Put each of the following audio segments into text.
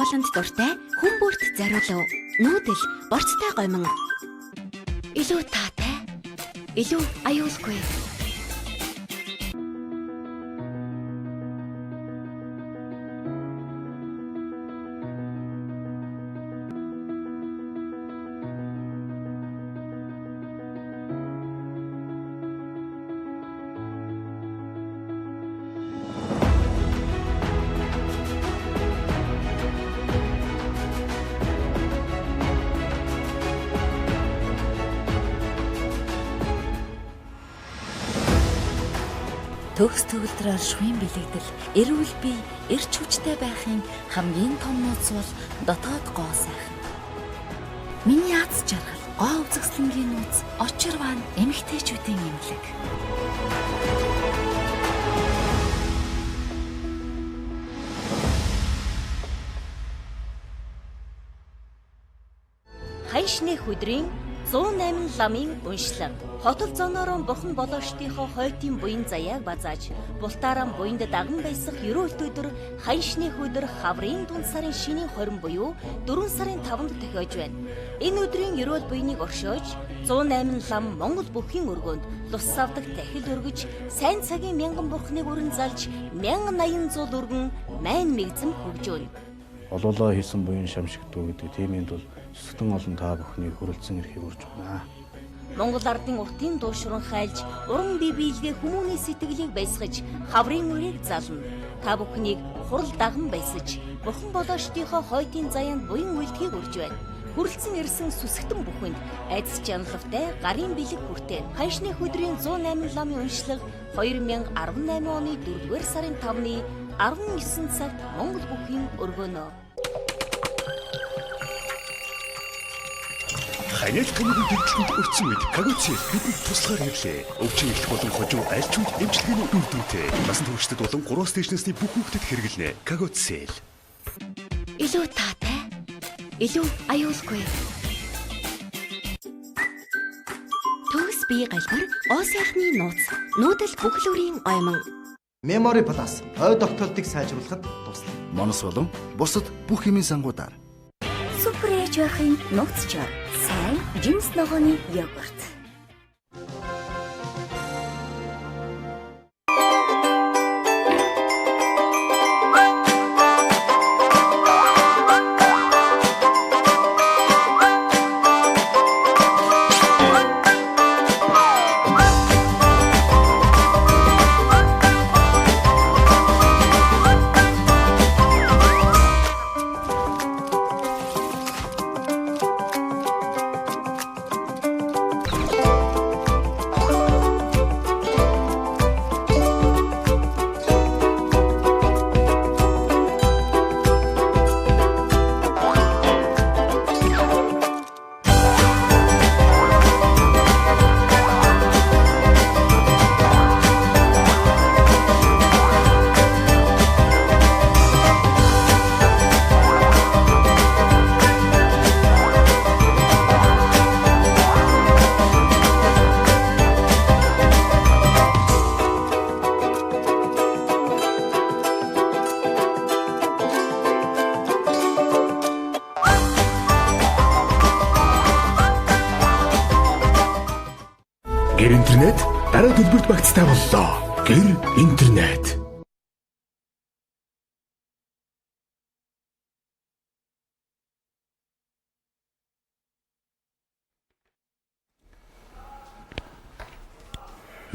Болонд дуртай хүн бүрт зориулав. Нүүдэл борцтой гомин. Илүү таатай. Илүү аюулгүй. Төгс төгөлдрөөр шуйн бэлэгдэл, эрүүл бие, эрч хүчтэй байхын хамгийн том нууц бол дотоод гоо сайхан. Миний аз жаргал, гоо үзэсгэлэнгийн нууц, очирваа эмэгтэйчүүдийн эмнэлэг. Ханшны өдрийн 108 ламын уншлаг. Хотол зоноорон бурхан болоочтынхоо хойтын буян заяаг базааж, бултааран буянд даган байсах ерөөлт өдөр ханшны өдөр хаврын дунд сарын шинийн 20 буюу 4 сарын 5-нд тохиож байна. Энэ өдрийн ерөөл буяныг оршиж 108 лам Монгол бүхийн өргөөнд лус савдаг дахил өргөж, сайн цагийн мянган бурхныг өрн залж, 1080 зуул өргөн майн мэгзэм хөгжөөнө. Олоолаа хийсэн буян шамшигдуу гэдэг тиймээнд бол сүтэн олон та бүхний хүрэлцэн эрхийг урьж байна. Монгол ардын уртын дуушран хайлж, уран бие биелгээ хүмүүний сэтгэлийг баясгаж, хаврын үрийг зална. Та бүхнийг хурал даган баясаж, бурхан болоочтынхоо хойтын заяанд буян үйлдгийг урьж байна. Хүрэлцэн ирсэн сүсгтэн бүхэнд айдас жаналвтай гарын бэлэг хүртээ. Ханшны өдрийн 108 ламын уншлаг 2018 оны 4-р сарын 5-ны 19 цагт Монгол бүхийн өргөнөө. Ханьяал камерын хэрэглэнд өрцөн үед Кагоци бидэнд туслахаар ирлээ. Өвчин ирэх болон хожуу аль ч үед эмчилгээний үр дүнтэй. Насан туршид болон 3 стейшнэсний бүх хүүхдэд хэрэглэнэ. Кагоци. Илүү таатай. Илүү аюулгүй. Төгс бие галбар, оо сайхны нууц. Нүүдэл бүхлүүрийн оймон. Memory Plus ой тогтоолтыг сайжруулахад туслана. Монос болон бусад бүх хэмийн сангуудаар. Супер ээж байхын нууцчаар. Сайн жинс ногооны йогурт. Гэр интернет дараа төлбөрт багцтай боллоо. Гэр интернет.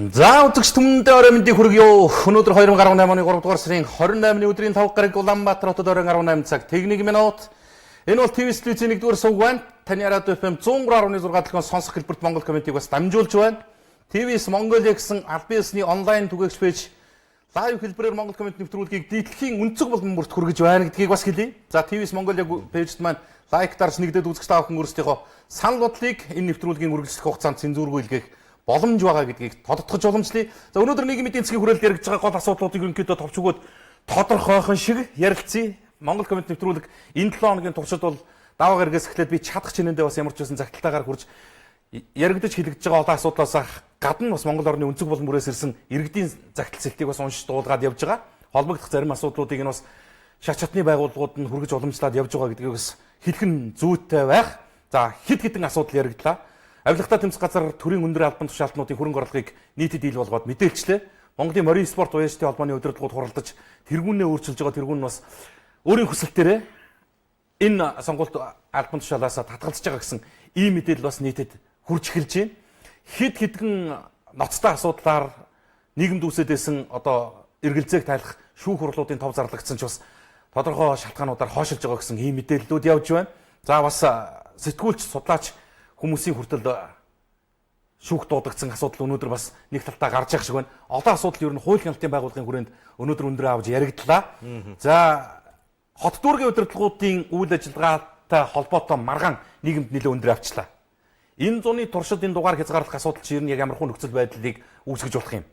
За үзэгч түмэндээ орой мэндийг хүргье. Өнөөдөр 2018 оны 3 дугаар сарын 28-ны өдрийн 5 гараг Улаанбаатар хотод оройн 18 цаг техник минут. Энэ бол ТV студийн 1-р сувг байна. Таны радио FM 103.6 дэлгэн сонсох хэлбэрт Монгол комментиг бас дамжуулж байна. TVS Mongolia гэсэн аль биесний онлайн түгээгч пэйж лайв хэлбэрээр Монгол коммент нэвтрүүлгийг дэлхийн өнцөг булан бүрт хүргэж байна гэдгийг бас хэлье. За TVS Mongolia пэйжд маань лайктаарч нэгдээд үзэгч та бүхэн өөрсдийнхөө санал бодлыг энэ нэвтрүүлгийн үргэлжлэх хугацаанд цензургүй илгээх боломж байгаа гэдгийг тодотгож уламжлая. За өнөөдөр нийгмийн эдийн засгийн хүрээлэлд яригдж байгаа гол асуудлуудыг ерөнхийдөө товч өгөөд тодорхойхон шиг ярилцъя. Монгол коммент нэвтрүүлэг энэ 7 хоногийн туршид бол даваа гаргаас эхлээд би чадах чинэндээ бас ямар ч байсан загталтайгаар хурж яригдж хилэгдэж байгаа олон асуудлаас гадна бас Монгол орны өнцөг болон бүрээс ирсэн иргэдийн загтал сэлтийг бас уншиж дуулгаад явж байгаа. Холбогдох зарим асуудлуудыг нь бас шат шатны байгууллагууд нь хүргэж уламжлаад явж байгаа гэдгийг бас хэлэх нь зүйтэй байх. За хэд хэдэн асуудал яригдлаа. Авилгатай тэмцэх газар төрийн өндөр албан тушаалтнуудын хөрөнгө орлогыг нийтэд ил болгоод мэдээлжлээ. Монголын морин спорт уяжтын холбооны удирдлагууд хуралдаж тэргүүнээ өөрчилж байгаа тэргүүн нь бас өөрийн хүсэлтээрээ энэ сонгуульд албан тушаалаас татгалзаж байгаа гэсэн ийм мэдээлэл бас нийтэд хурж эхэлж байна. Хэд хэдэн ноцтой асуудлаар нийгэмд үүсэж байсан одоо эргэлзээг тайлах шүүх хурлуудын тов зарлагдсан ч бас тодорхой шалтгаануудаар хойшилж байгаа гэсэн ийм мэдээллүүд явж байна. За бас сэтгүүлч судлаач хүмүүсийн хүртэл шүүх дуудагдсан асуудал өнөөдөр бас нэг талтаа гарч явах шиг байна. Одоо асуудал ер нь хууль хяналтын байгууллагын хүрээнд өнөөдөр өндрөө авч яригдлаа. За хот дүүргийн удирдлагуудын үйл ажиллагаатай холбоотой маргаан нийгэмд нэлээд өндөр авчлаа. Энэ зуны туршид энэ дугаар хязгаарлах асуудал чинь ер нь яг ямар хүн нөхцөл байдлыг үүсгэж болох юм.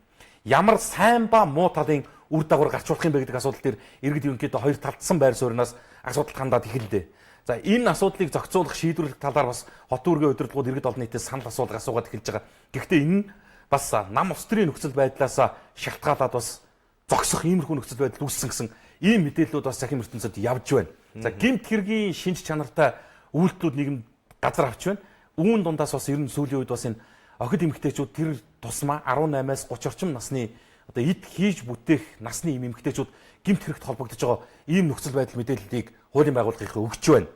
Ямар сайн ба муу талын үр дагавар гарч болох юм бэ гэдэг асуудал дээр иргэд ерөнхийдөө хоёр талдсан байр сууринаас асуудал хандаад эхэллээ. За энэ асуудлыг зохицуулах шийдвэрлэх талаар бас хот дүүргийн удирдлагууд иргэд олон нийтэд санал асуулга асуугаад эхэлж байгаа. Гэхдээ энэ нь бас нам устрын нөхцөл байдлаас шалтгаалаад бас зогсох иймэрхүү нөхцөл байдал үүссэн гэсэн ийм мэдээллүүд бас захин ертөнцид явж байна. За гэмт хэргийн шинж чанартай үйлдэлүүд нийгэмд газар авч байна. Үүн дундаас бас ер нь сүүлийн үед бас энэ охид эмэгтэйчүүд тэр тусмаа 18-аас 30 орчим насны одоо эд хийж бүтээх насны ийм эмэгтэйчүүд гэмт хэрэгт холбогдож байгаа ийм нөхцөл байдал мэдээллийг хуулийн байгууллагын өгч байна.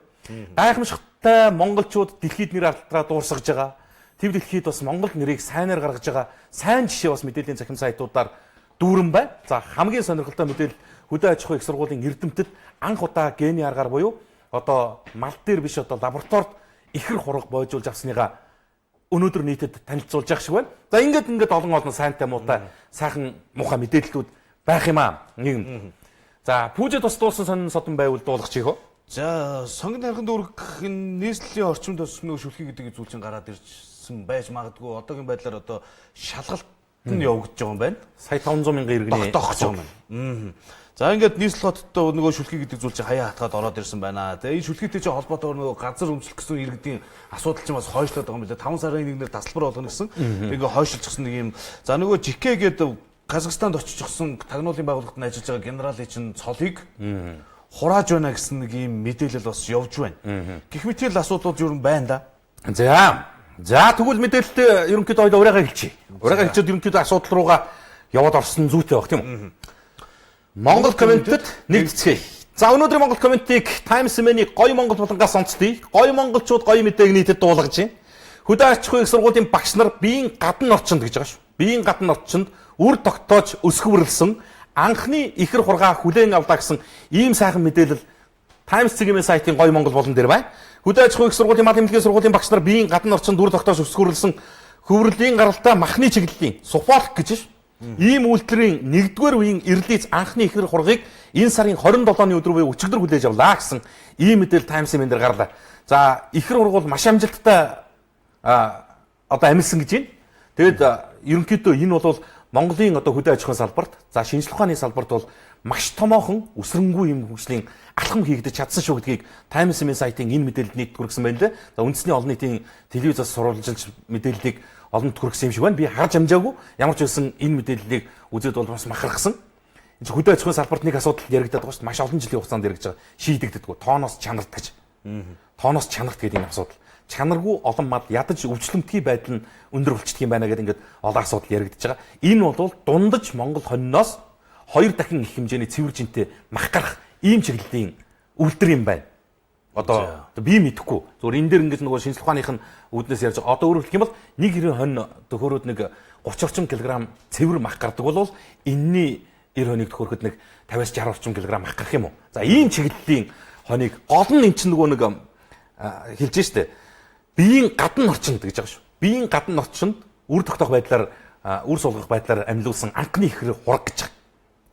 Гайхамшигтай монголчууд дэлхийд нэр алдраа дуурсгаж байгаа. Тэв дэлхийд бас Монгол нэрийг сайнаар гаргаж байгаа сайн жишээ бас мэдээллийн захин сайтуудаар дүүрэн байна. За хамгийн сонирхолтой мэдээлэл хөдөө аж ахуйн их сургуулийн эрдэмтэд анх удаа гений аргаар буюу одоо мал дээр биш одоо лабораторид ихэр хураг боожуулж авсныгаа өнөөдөр нийтэд танилцуулж явах шиг байна. За ингээд олон сайнтай муутай сайхан муухай мэдээллүүд байх юм аа. Нэг. За пүүжэд бас дуусан сонин содон байвал дуулах чих хөө. За сонгон тархинд үүрэх нийслэлийн орчимд бас нөө шүлхий гэдэг зүйл чинь гараад ирсэн байж магадгүй одоогийн байдлаар одоо шалгалт нь явагдаж байгаа юм байна. Сая 500 мянган иргэний тогтоогч байгаа юм. За ингээд нийслэл хоттой нөгөө шүлхий гэдэг зүйл чинь хаяа хатгаад ороод ирсэн байна. Тэгээ энэ шүлхийтэй чинь холбоотой нөгөө газар өмчлөх гэсэн иргэдийн асуудал чинь бас хойшлоод байгаа юм билээ. 5 сарын 1-нд тасалбар болгоно гэсэн. Ингээ хойшилчихсан нэг юм. За нөгөө Жикэ гэдэг Казахстанд очижсэн тагнуулын байгууллагад ажиллаж байгаа генералын чинь цолыг хурааж байна гэсэн нэг юм мэдээлэл бас явж байна. Гэх мэт л асуудлууд юу юм байна да. За тэгвэл мэдээлэлтэй ерөнхийдөө хоёул урайгаа хэлчихье. Урайгаа хэлчихэд ерөнхийдөө асуудал руугаа яваад орсон зүйтэй баг тийм үү? Монгол комментэд нэгдэцгээе. За өнөөдрийн Монгол комментиг Times Man-ы гоё Монгол булангаас онцдгийг гоё монголчууд гоё мэдээг нийтэд дуулгаж байна. Хөдөө аж ахуйн их сургуулийн багш нар биеийн гадна орчинд гэж байгаа шүү. Биеийн гадна орчинд үр тогтоож өсгөвөрлсөн анхны ихэр хургаа хүлээн авлаа гэсэн ийм сайхан мэдээлэл Times цэгийн сайтын гоё Монгол болон дээр байна. Хөдөө аж ахуйн их сургуулийн мал эмнэлгийн сургуулийн багш нар биеийн гадна орчинд үр тогтоож өсгөвөрлсөн хөврөлийн гаралтай махны чиглэлийн суфолк гэж шүү. Ийм үйлдвэрийн 1-р үеийн эрлиц анхны ихэр хургыг энэ сарын 27-ны өдөр буюу өчигдөр хүлээж авлаа гэсэн ийм мэдээлэл Times Man дээр гарлаа. За ихэр хург бол маш амжилттай одоо амилсан гэж байна. Тэгэд ерөнхийдөө энэ бол Монголын одоо хөдөө аж ахуйн салбарт за шинжлэх ухааны салбарт бол маш томоохон өсрөнгүй юм хөгжлийн алхам хийгдэж чадсан шүү гэдгийг Times Man сайтын энэ мэдээлэлд нийт хүргэсэн байна лээ. За үндэсний олон нийтийн телевизээс сурвалжилж мэдээллийг олонд хүргэсэн юм шиг байна. Би харж амжаагүй. Ямар ч байсан энэ мэдээллийг үзээд бол бас махархсан. Энэ хөдөө аж ахуйн салбарт нэг асуудал яригдаад байгаа шүү дээ. Маш олон жилийн хугацаанд яригдж байгаа. Шийдэгддэггүй. Тооноос чанарт гэж. Тооноос чанарт гэдэг энэ асуудал. Чанаргүй олон мал ядаж өвчлөмтгий байдал нь өндөр болчихдөг юм байна гэдэг ингээд олон асуудал яригдж байгаа. Энэ бол дундаж Монгол хоньноос 2 дахин их хэмжээний цэвэр жинтэй мах гарах ийм чиглэлийн үйлдвэр юм байна. Одоо би мэдэхгүй. Зүгээр энэ дээр ингэж нөгөө шинжлэх ухааных нь үүднээс ярьж байгаа. Одоо өөрөөр хэлэх юм бол 1 хонь төхөөрөд нэг 30 орчим килограмм цэвэр мах гардаг бол энэний 90 хоног төхөөрөхөд нэг 50-аас 60 орчим килограмм мах гарах юм уу? За ийм чиглэлийн хоног гол нь эн чинь нөгөө нэг хэлж штэ. Биеийн гадна орчинд гэж байгаа шүү. Биеийн гадна орчинд үр тогтоох байдлаар үр сулгах байдлаар амьлуулсан анхны ихэр хураг гэж байгаа.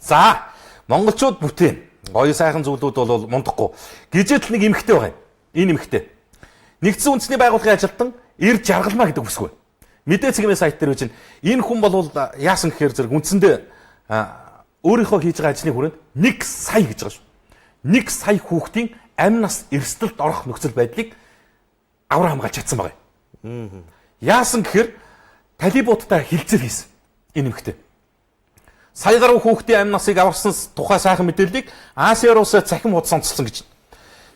За монголчууд бүтээн гоё сайхан зүйлүүд бол мундахгүй. Гижээл нэг эмэгтэй байгаа юм. Энэ эмэгтэй. Нэгдсэн үндэсний байгууллагын ажилтан эр жаргалмаа гэдэг үсгүй. Мэдээ цэгийн сайт дээр үжин энэ хүн бол яасан гэхээр зэрэг үндсэндээ өөрийнхөө хийж байгаа ажлын хүрээнд 1 сая гэж байгаа шүү. 1 сая хүүхдийн амь нас эрсдэлд орох нөхцөл байдлыг авраа хамгаалж чадсан байгаа юм. Яасан гэхээр талибуудтай хилцэл хийсэн энэ эмэгтэй. Сая гаруй хүүхдийн амь насыг аварсан тухай сайхан мэдээллийг Азийн улсад цахим хуудас онцлсон гэж.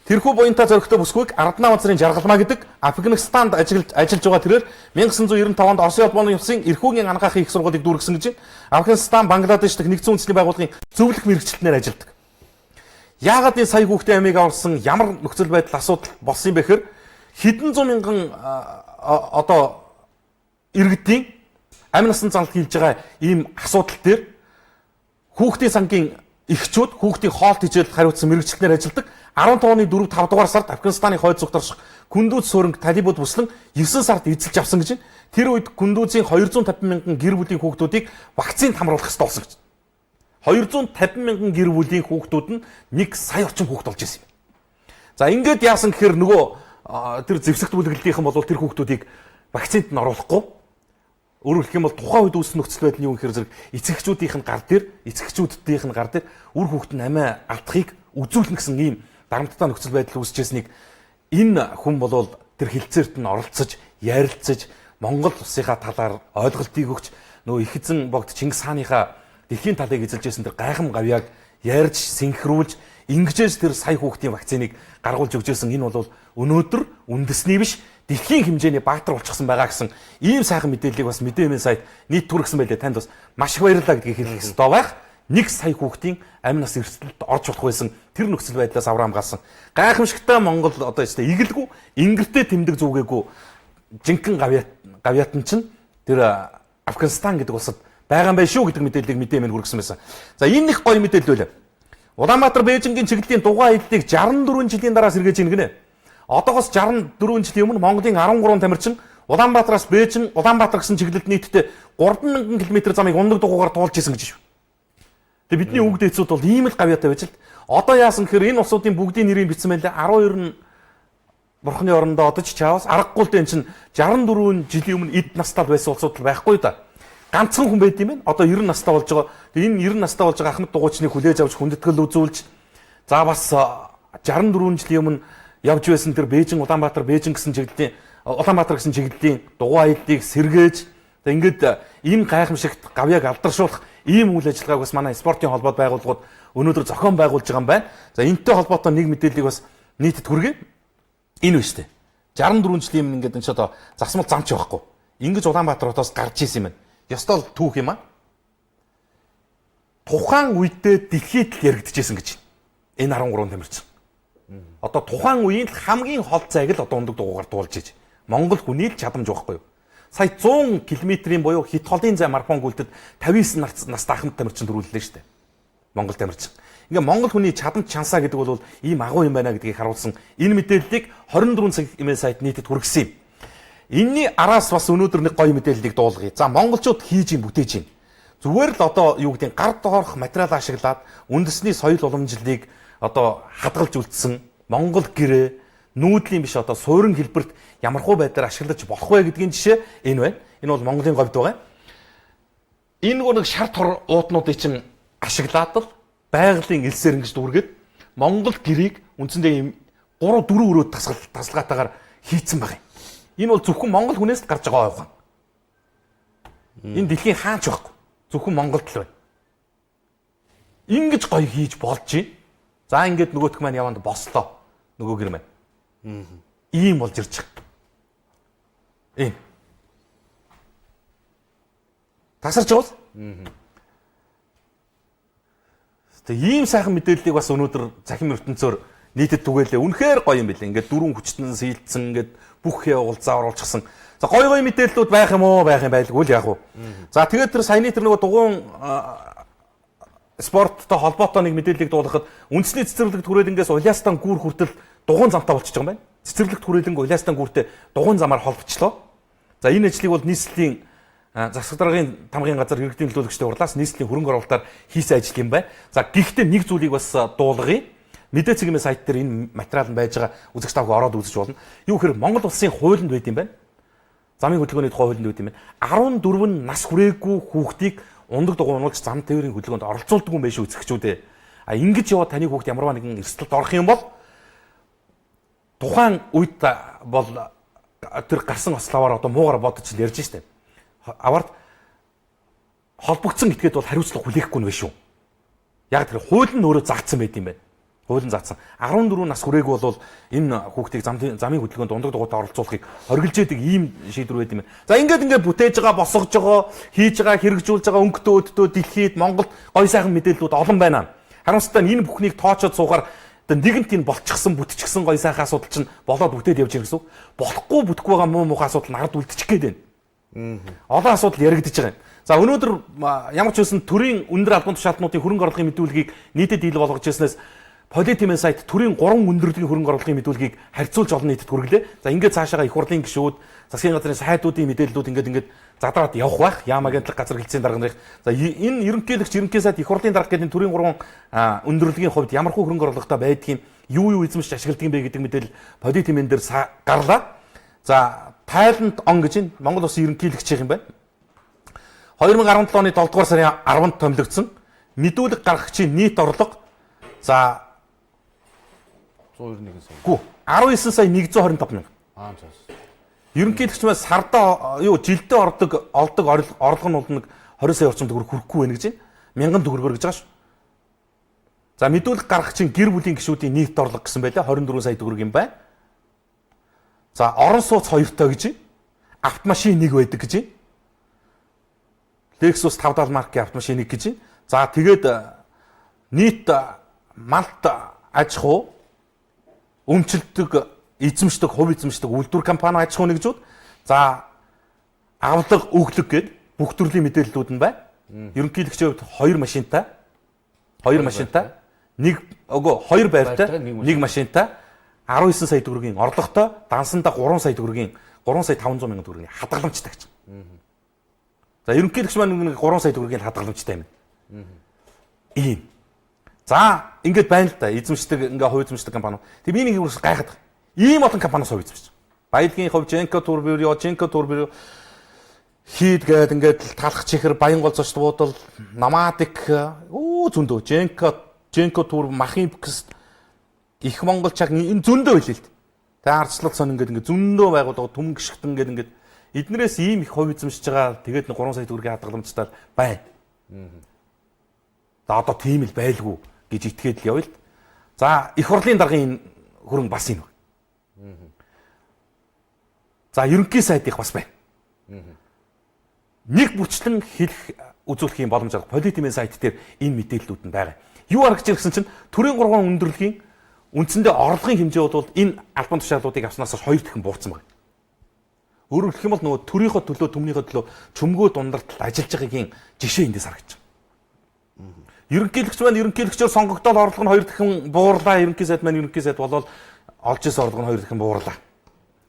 Тэрхүү буянтай зоригтой бүсгүйг Арднаа манзарын жаргалмаа гэдэг Афганистанд ажиллаж байгаа тэрээр 1995 онд Оросын холбооны ёсын эрхүүгийн анхаахын их сургуулийг дүүргэсэн гэж. Афганистан, Бангладеш дэх нэгдсэн үндэсний байгууллагын зөвлөх мэрэгчлэлтнээр ажилладаг. Яагаад энэ сая хүүхдийн амийг аварсан ямар нөхцөл байдал асуудал болсон юм бэ гэхээр хэдэн зуун мянган иргэдийн амь насны залт хийлж байгаа ийм асуудал дээр хүүхдийн сангийн эхчүүд хүүхдийн хоолт хичээлд хариуцсан мэрэгчлэлтнээр ажилладаг. 15 оны 4-5 дугаар сард Афганистаны хойд зүгт орших Күндүз сууринг талибууд буслан 9 сард эзэлж авсан гэж. Тэр үед Күндүзийн 250 мянган гэр бүлийн хүүхдүүдийг вакцинд хамруулах ёстой болсон гэж. 250 мянган гэр бүлийн хүүхдүүд нь 1 сая орчим хүүхд болж ирсэн юм. За ингээд яасан гэхээр нөгөө тэр зэвсэгт бүлэглэлийнхэн бол тэр хүүхдүүдийг вакцинд нь оруулахгүй. Өөрөөр хэлэх юм бол тухайн үед үүссэн нөхцөл байдал нь юу гэхээр зэрэг эцэгчүүдийнх нь гар дээр үр хүүхэд нь амиа алдахыг үзүүлнэ гэсэн ийм дарамттай нөхцөл байдал үүсчээснийг энэ хүн болвол тэр хилцээрт нь оролцож, ярилцаж, Монгол улсынхаа талаар ойлголтыг өгч нөгөө их эзэн богд Чингис хааныхаа дэлхийн талыг эзэлж байсан тэр гайхам гавьяаг ярьж, синхруулж, ингэжээс тэр сая хүүхдийн вакциныг гаргуулж өгчээсэн энэ бол өнөөдөр үндэсний биш дэлхийн хэмжээний баатар болчихсон байгаа гэсэн ийм сайхан мэдээллийг бас мэдээллийн сайт нийт түргсэн байлээ. Танд бас маш их баярлалаа гэдгийг хэлэх ёстой байх. 1 сая хүүхдийн амь нас эрсдэлд орж болох байсан тэр нөхцөл байдлаас аврам галсан. Гайхамшигтай Монгол одоо ястай игэлгүй, ингэртэй тэмдэг зүгээгүй жинхэнэ гавьяатан чинь тэр Афганистан гэдэг улсад байгаа юм байна шүү гэдэг мэдээллийг мэдээ минь хүргэсэн байсан. За энэ их гоё мэдээлэл байлаа. Улаанбаатар Бээжингийн чиглэлийн дугуй аяллыг 64 жилийн дараа сэргээж ийн гинэ. Одоогоос 64 жилийн өмнө Монголын 13 тамирчин Улаанбаатараас Бээжин, Улаанбаатар гэсэн чиглэлд нийтдээ 3000 км замыг ундаг дугуйгаар туулж исэн гэж шүү. Тэгээ бидний өвөг дээдсүүд бол ийм л гавьяатай байж л. Одоо яасан гэхээр энэ улсуудын бүгдийн нэрийг бичсэн байлаа. 12 нь бурхны орондоо одож чаавас аргагүй л энэ чинь 64 жилийн өмнө эд настал байсан улсууд байхгүй да. Ганцхан хүн байд юм байна. Одоо 90 настай болж байгаа. Тэгээ энэ 90 настай болж байгаа ахмад дугуйчныг хүлээж авч хүндэтгэл үзүүлж за бас 64 жилийн өмнө явж байсан тэр Бээжин Улаанбаатар Бээжин гэсэн чиглэлийн Улаанбаатар гэсэн чиглэлийн дугуй аяллыг сэргээж ингээд ийм гайхамшигт гавьяаг алдаршуулах ийм үйл ажиллагааг бас манай спортын холбоод байгууллагууд өнөөдөр зохион байгуулж байгаа юм байна. За энэтэй холбоотой нэг мэдээллийг бас нийтэд хүргэе. Энэ биш үү? 64 жилийн өмнө ингээд энэ ч одоо засмал замч байхгүй. Ингэж Улаанбаатар хотоос гарч исэн юм байна. Ёстой түүх юм аа. Тухайн үедээ дэлхийд л яригдчихсэн гэж. Энэ 13 тамирчин. Одоо тухайн үеийн хамгийн хол зайг л одоо ундаг дугуйгаар дуулж иж. Монгол хүний л чадамж байхгүй юу? Сая 100 км-ийн буюу хит холын зай марафон гүйлтэд 59 настай ахмад тамирчин төрүүллээ шүү дээ. Монгол тамирчин. Ингээ Монгол хүний чадамж чансаа гэдэг бол ийм агуу юм байна гэдгийг харуулсан энэ мэдээллийг 24 цаг имэйл сайт нийтэд хүргэсэн юм. Энийний араас бас өнөөдөр нэг гоё мэдээллийг дуулгая. За монголчууд хийж ин бүтээж ин. Зүгээр л одоо юу гэдэг гар доорх материал ашиглаад үндэсний соёл уламжлалыг одоо хадгалж үлдсэн Монгол гэрээ нүүдлийн биш одоо суурин хэлбэрт ямархуу байдлаар ашиглаж болох вэ гэдгийн жишээ энэ байна. Энэ бол Монголын говьд байгаа. Энэ нэг шар тор ууднуудыг чинь ашиглаад л байгалийн элсээр ингэж дүүргээд Монгол гэрийг үндсэндээ 3-4 өрөөд тасалгаатаагаар хийцэн байгаа юм. Энэ бол зөвхөн Монгол хүнээс л гарч байгаа ухаан. Энэ дэлхийн хаач байхгүй. Зөвхөн Монголд л байна. Ингэж гоё хийж болж байна. За ингээд нөгөөх маань яванд бослоо. Нөгөө гэр маань. Ийм болж ирж байгаа. Ийм. Тасарч байгаа. Тэгээ ийм сайхан мэдээллийг бас өнөөдөр захим ертөнцөөр нийтэд түгээлээ. Үнэхээр гоё юм билээ. Ингээд дөрвөн хүчтэн сийлдсэн ингээд бүх явуулзаа оруулчихсан. За гоё мэдээллүүд байх юм уу? Байх юм байлгүй л яг уу. За тэгээд тэр саяны тэр нөгөө дугуун спорттой холбоотой нэг мэдээллийг дуулгахад үндэсний цэцэрлэгт хүрээлэнгээс Улаастан гүүр хүртэл дугуун замтай болчихж байгаа юм байна. Цэцэрлэгт хүрээлэнг Улаастан гүүртэй дугуун замаар холбочлоо. За энэ ажлыг бол нийслэлийн засаг даргын тамгын газар иргэдийн төлөөлөгчтэй урлаас нийслэлийн хөрөнгө оруулалтаар хийсэн ажил юм байна. За гэхдээ нэг зүйлийг бас дуулгая. Мэдээ цэгийн сайт дээр энэ материал нь байж байгаа үзэгч тавг ороод үзэж болно. Юу гэхээр Монгол улсын хуулинд байд юм байна. Замын хөдөлгөөний хуулинд байд юм байна. 14 нас хүрээгүй хүүхдийг ундаг дугуйнуулж зам тээврийн хөдөлгөөнд оролцуулдаг юм биш үү үзэгчүүдээ. А ингэж яваад таны хүүхд ямарваа нэгэн эрсдэлд орох юм бол тухайн үед бол тэр гарсан ославаар одоо муугар бодож ярьж штэ. Аварт холбогдсон этгээд бол хариуцлага хүлээхгүй нь шүү. Яг тэр хууль нь өөрөө заагдсан байт юм байна. Хууль нь заагдсан. 14 нас хүрээгүй бол энэ хүүхдийг замын хөдөлгөөнд ундаг дугуйтаа оролцуулахыг хориглож яадаг ийм шийдвэр байт юм байна. За ингээд бүтээж байгаа, босгож байгаа, хийж байгаа, хэрэгжүүлж байгаа өнгөтэй өддөө дэлхийд Монголд гой сайхан мэдээллүүд олон байна. Харамсалтай нь энэ бүхнийг тоочод суугаар нэгэнт энэ болчихсон, бүтчихсэн гой сайхан асуудал чинь болоод бүтээд явж байгаа гэсэн. Болохгүй бүтэхгүй байгаа муу муухай асуудал нард үлдчих гээд байна. Олон асуудал яригдж байгаа юм. За өнөөдөр ямар ч байсан төрийн өндөр албан тушаалтнуудын хөрөнгө оруулалтын мэдүүлгийг нийтэд ил болгож ирснээс Политимын сайт төрийн 3 өндөрлөгийн хөрөнгө оруулалтын мэдүүлгийг харьцуулж олон нийтэд хүргэлээ. За ингээд цаашаага их хурлын гишүүд, засгийн газрын сайдуудын мэдээллүүд ингээд задраад явах байх. Яамаг агентлаг газар хэлтсийн дарга нарын. За энэ ерөнхийлөгч сайд их хурлын дарга гэдэг төрийн 3 өндөрлөгийн хувьд ямар хөө хөрөнгө оруулалтаа байдгийг юу эзэмшиж ашигладаг юм бэ гэдэг мэдээлэл Политимын дээр гарлаа. За тайланд он гэж энэ Монгол Улсын ерөнхийлөгч юм байна. 2017 оны 7 дугаар сарын 10-нд томилогдсон мэдүүлэг гаргагчийн нийт орлого за 191 сая. Гүү 19 сая 125 мянга. Ерөнхийлөгч маань сарда жилдээ олдог орлого нь нэг 20 сая орчим төгрөг хүрэхгүй байна гэж байна. 1000 төгрөгөөр гэж байгаа шүү. За мэдүүлэг гаргагчийн гэр бүлийн гишүүдийн нийт орлого гэсэн байлаа 24 сая төгрөг юм байна. За орон сууц 2-той гэж байна. Автомашин 1 байдаг гэж байна. Lexus 570 маркийн автомашин 1 гэж байна. За тэгээд нийт малт аж ахуй өмчлөдөг, эзэмшдэг, хувь эзэмшдэг үйлдвэр компани аж ахуй нэгжүүд за авлага өглөг гээд бүх төрлийн мэдээллүүд нь байна. Ерөнхийлөгчийн хувьд 2 машинтай, 2 байртай, 1 машинтай 19 сая төгрөгийн орлоготой, дансандаа 3 сая төгрөгийн 3 сая 500 мянган төгрөгийн хадгаламжтай гэж. За ерөнхийлөгч маань 3 сая төгрөгийн хадгаламжтай юм. Ийм. За ингээд байна л да. Эзэмшдэг хувь эзэмшдэг компани. Тэг би нэг юу гайхаад байна. Ийм олон компаниас хувь эзэмшиж. Баялагын хувь Женко Турбюро хийд гээд ингээд талах чихэр Баянгол зочд буудал Намадик зөндөө Женко Турб махын бокс их Монгол чаг энэ зөндөө хэлээ л дээ. Тэ арчлал сон ингээд зөндөө байгууллага түмэн гიშгтэн ингээд эднэрээс ийм их хувь эзэмшиж байгаа. Тэгээд 3 сая төгрөгийн хадгаламжтай байна. За одоо тийм л байлгүй гэж итгээд л явъя л. За их хурлын даргын хөрөнгө бас энэ. За ерөнхий сайдынх бас байна. Нэг бүрчлэн хэлэх үзүүлэх юм боломж байгаа. Политимын сайт дээр энэ мэдээллүүд нь байгаа. Юу харагч ирсэн чинь төрийн 3 өндөрлөгийн үндсэндээ орлогын хэмжээ бол энэ албан тушаалуудыг авснаас 2 дахин буурсан байна. Өөрөөр хэлэх юм бол нөгөө төрийнхөө төлөө төмнийхөө төлөө чөмгөө дундартал ажиллаж байгаагийн жишээ эндээс харагдаж байна. Ерөнхийлөгчөөр сонгогдоод орлого нь 2 дахин буурлаа. Ерөнхий сайд маань ерөнхий сайд болоод олж исэн орлого нь 2 дахин буурлаа.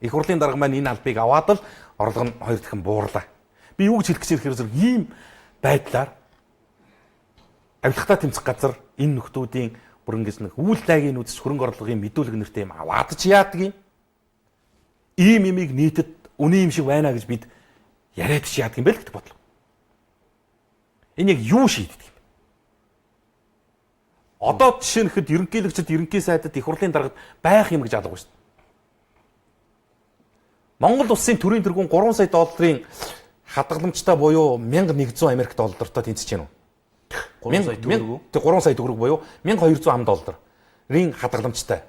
Их хурлын дарга маань энэ албыг аваад л орлого нь 2 дахин буурлаа. Би юу гэж хэлэх гэж ирэхээр зэрэг ийм байдлаар авилгатаа тэмцэх газар энэ нөхдүүдийн бүр ингэж нэг үйл дайгийн үзэж хөрөнгө орлогын мэдүүлэг нэртэй юм аваадч яадаг юм. Ийм имийг нийтэд үнэн юм шиг байна гэж бид яриад ч яадаг юм бэ л гэдэг бодлоо. Энэ яг юу шийддэг юм? Одоо жишээ нь хэд ерөнхийлөгчд ерөнхий сайдад их хурлын даргад байх юм гэж алга шүү дээ. Монгол улсын төрийн тэргүүн 3 сая долларын хадгаламжтай буюу 1100 Америк доллартай тэнцэж байна уу? 3 сая төгрөг. Тэг 3 сая төгрөг буюу 1200 ам долларын хадгаламжтай.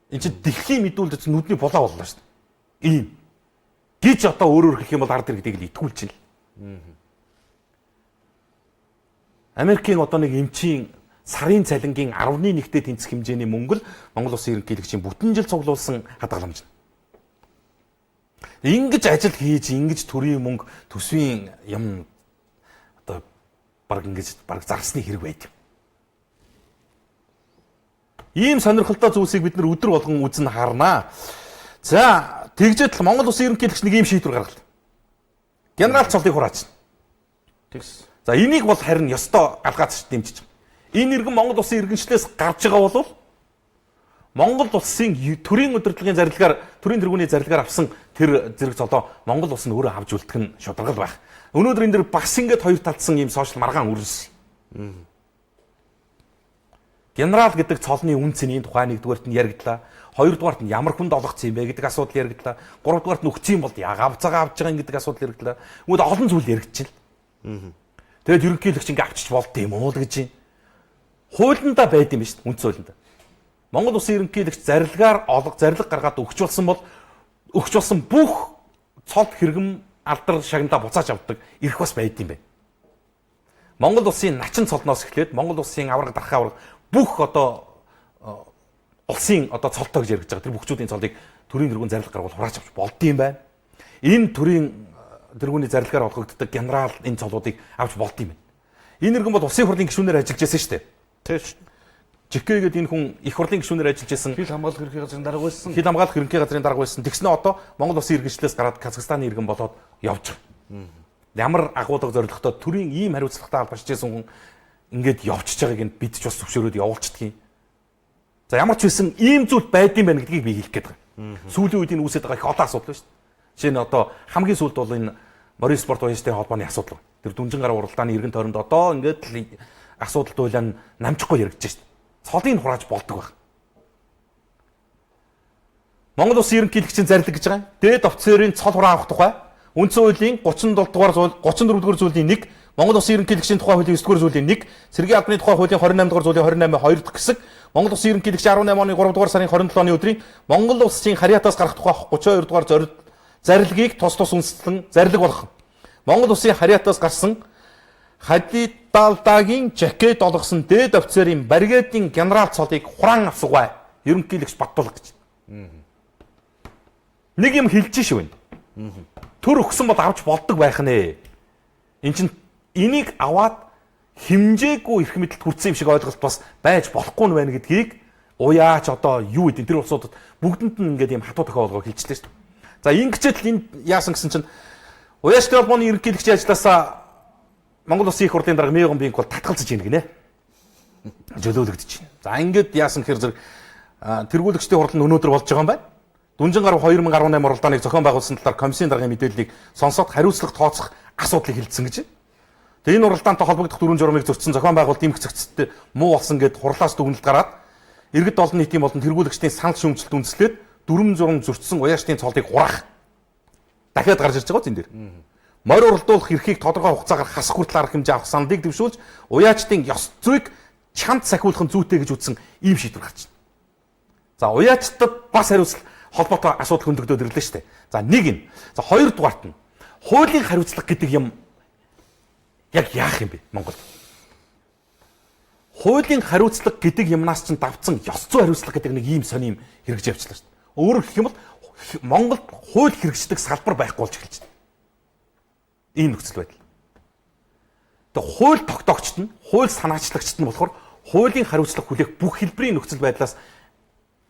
Энд чинь дэлхийн мэдүүлэлд нүдний булаа боллоо шүү дээ. Ийм. Гэж одоо өөрөөр хэлэх юм бол ард иргэдийг л итгүүлж байна. Америкийн одоо нэг эмчийн сарын цалингийн 11-тэй тэнцэх хэмжээний мөнгө л Монгол Улсын ерөнхийлөгчийн бүтэн жил цуглуулсан хадгаламж. Ингэж ажил хийж, ингэж төрийн мөнгө төсвийн юм одоо баг зарсны хэрэг байд. Ийм сонирхолтой зүйлсийг бид нар өдөр болгон үзэн харнаа. За, тэгжээд л Монгол Улсын ерөнхийлөгч нэг ийм шийдвэр гаргалаа. Генерал цолыг хураачна. Тэгс. За, энийг бол харин ёстой галгаач дэмжиж байгаа. Энэ иргэн Монгол Улсын иргэншлээс гарч байгаа бол Монгол Улсын төрийн удирдлагын зарилгаар, төрийн тэргүүний зарилгаар авсан тэр зэрэг цолоо Монгол Улс нь өөрөө авч үлдэх нь шударгал байх. Өнөөдөр энэ дэр бас ингээд хоёр талдсан ийм сошиал маргаан үргэлж. Генерал гэдэг цолны үнцний тухай нэгдүгээрт нь яригдлаа. Хоёрдугаарт нь ямар хүнд олгоцсон юм бэ гэдэг асуудал яригдлаа. Гуравдугаарт нь өгсөн юм бол яг авцаага авч байгаа юм гэдэг асуудал яригдлаа. Үүнд олон зүйл яригдчихэв. Тэгээд ерөнхийлөгч ингээ авчиж болд юм уу л гэж юм. Хуулиндаа байд юм биш үндс хуулиндаа. Монгол улсын ерөнхийлөгч зарлигаар зарлиг гаргаад өгч болсон бүх цол хэрэгэм алдар шагнадаа буцааж авдаг эрх бас байд юм байна. Монгол улсын начин цолноос эхлээд Монгол улсын авраг дархаа авраг бүх улсын цолтой гэж яригдж байгаа тэр бүхчүүдийн цолыг төрийн дэргүүн зарлиг гаргуул хурааж авч болдсон юм байна. Энэ төрийн дэргүүний зарлигаар олгогддог генерал энэ цолуудыг авч болдсон юм байна. Энэ иргэн бол улсын хурлын гишүүнээр ажиллаж байсан шүү дээ. Тийм шүү. Жикэ гэдэг энэ хүн их хурлын гишүүнээр ажиллаж байсан. Хил хамгаалах ерөнхий газрын дарга байсан. Хил хамгаалах ерөнхий газрын дарга байсан. Тэгснэ одоо Монгол улсын иргэншлээс гараад Казахстаны иргэн болоод явж байгаа. Ямар агуулга зорилготой төрийн ийм хариуцлагатай албарч байсан хүн ингээд явчихж байгааг нь бид ч бас зөвшөөрөөд явуулчихдаг юм. За ямар ч байсан ийм зүйл байдсан байна гэдгийг би хэлэх гээд байгаа. Сүүлийн үед энэ үүсэж байгаа их олон асуудал байна шүү дээ. Жишээ нь одоо хамгийн сүүлд бол энэ Морин спорт уяжтай холбооны асуудал. Тэр дүнжин гар уралдааны иргэн тойронд одоо ингээд асуудалд уйлаа намжихгүй яригдж шүү дээ. Цолыг хурааж болдог байх. Монгол улсын ерөнхийлөгчийн зарлиг гэж байгаа. Дээд офицерын цол хураа авах тухай үндсэн хуулийн 34 дугаар зүйлийн 1, Монгол улсын ерөнхийлөгчийн тухай хуулийн 9 дугаар зүйлийн 1, Цэргийн албаны тухай хуулийн 28 дугаар зүйлийн 28-ийн 2 дахь хэсэг, Монгол улсын ерөнхийлөгч 18 оны 3 дугаар сарын 27 оны өдрийн Монгол улсын харьяатаас гарах тухай 32 дугаар зарлигийг тус үндэслэн зарлиг болгох. Монгол улсын харьяатаас гарсан Хадидалдагийн жакет олгосон дээд офицерын бригадын генерал цолыг хураан авсагвай ерөнхийлөгч Баттулга гэж. Нэг юм хэлж шүү байна. Төр өгсөн бол авч болдог байх нэ. Энийг аваад хэмжээгүй эрх мэдэлд хүрсэн юм шиг ойлголт бас байж болохгүй нь байна гэдгийг уяач одоо юу гэдэг тэр улсуудад бүгдэнд нь ингээд юм хатуу тохиолгоо хэлчихлээ шүү дээ. За ингэчээл энэ яасан гэсэн чинь уяачны холбооны ерөнхийлөгчийн ажлаасаа Монгол улсын их хурлын дарга Мегон Бинк бол татгалзаж ийн гинэ. Жөлөөлөгдөж байна. За ингээд яасан гэхээр зэрэг тэргүүлэгчдийн хурал нь өнөөдөр болж байгаа юм байна. Дүнжин гаруй 2018 уралдааныг зохион байгуулсан талаар комиссийн даргын мэдээллийг сонсоод хариуцлага тооцох асуудлыг хэлсэн гэж. Тэгээ энэ уралдаантай холбогдох дүрм журмыг зөрчсөн зохион байгуулалт эмх зэгцтэй муу болсон гэд хурлаас дүгнэлт гараад иргэд олон нийтийн болон тэргүүлэгчдийн санал шүүмжлэлт үндэслээд дүрм журм зөрчсөн уяачны цолыг хураах дахиад гарч ирж байгаа энэ дэр. Морь уралдуулах эрхийг тодорхой хугацаагаар хасах хүртэл арга хэмжээ авах саналыг дэвшүүлж уяачдын ёс зүйг чанд сахиулах нь зүйтэй гэж үзсэн ийм шийдвэр гарч байна. За уяачдад бас хариуцлага холбоотой асуудал хөндөгдөөд ирлээ шүү дээ. За нэг нь. За хоёрдугаарт нь хуулийн хариуцлага гэдэг юм яг яах юм бэ Монголд? Хуулийн хариуцлага гэдэг юмнаас чинь давцсан ёс зүй хариуцлага гэдэг нэг ийм сонирм хэрэгж явчлаа шүү дээ. Өөрөөр хэлэх юм бол Монголд хууль хэрэгждэг салбар байхгүй болж эхэлж байна. Ийм нөхцөл байдал. Тэгээ хууль тогтоогчд нь, хууль санаачлагчд нь болохоор хуулийн хариуцлага хүлээх бүх хэлбэрийн нөхцөл байдлаас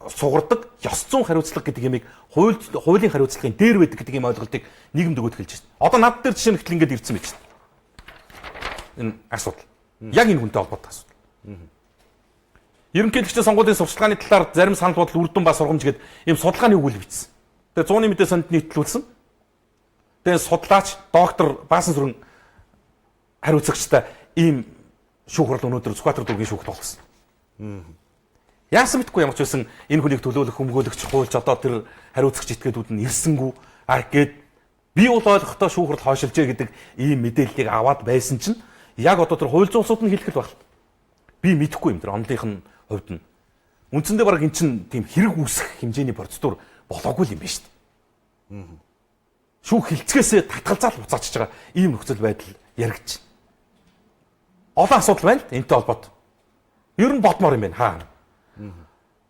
сугардаг ёс зүйн хариуцлага гэдэг ямыг хуулийн хариуцлагын дээр байдаг гэдэг юм ойлголтыг нийгэмд өгөөд хэлж байна. Одоо над дээр жишээ нь хэтэл ингэж ирсэн байж байна. Энэ асуудал. Яг энэ хүнтэй холбоотой асуудал. Ерөнхийлөгчдийн сонгуулийн сурчлагын талаар зарим санал бодол үрдэн ба сургамж гэдэг ийм судалгааны үг бичсэн. Тэгээ 100-ны мэдээ санд нийтлүүлсэн. Тэгээ судлаач доктор Баасан сүрэн хариуцагчтай ийм шүүхрал өнөөдөр Сүхбаатар дүүргийн шүүхт болгосон. Яасан мэдгүй ямар ч байсан энэ хүнийг төлөөлөх өмгөөлөгч хуульч одоо тэр хариуцагч этгээдүүд нь ирсэнгүү гэд би бол ойлгохдоо шүүхрал хойшилжээ гэдэг ийм мэдээллийг аваад байсан чинь яг одоо тэр хууль зүйн улсууд нь хэлэх л байна. Би мэдэхгүй юм тэр онлынх нь хувьд нь. Үндсэндээ баг эн чинь тийм хэрэг үүсэх хэмжээний процедур болоогүй юм байна шүү дээ. Шүүх хилцгээсээ татгалзаал буцаачж байгаа ийм нөхцөл байдал яригдж байна. Олон асуудал байна л энэтэй холбоотой. Ер нь бодмоор юм байна хаа.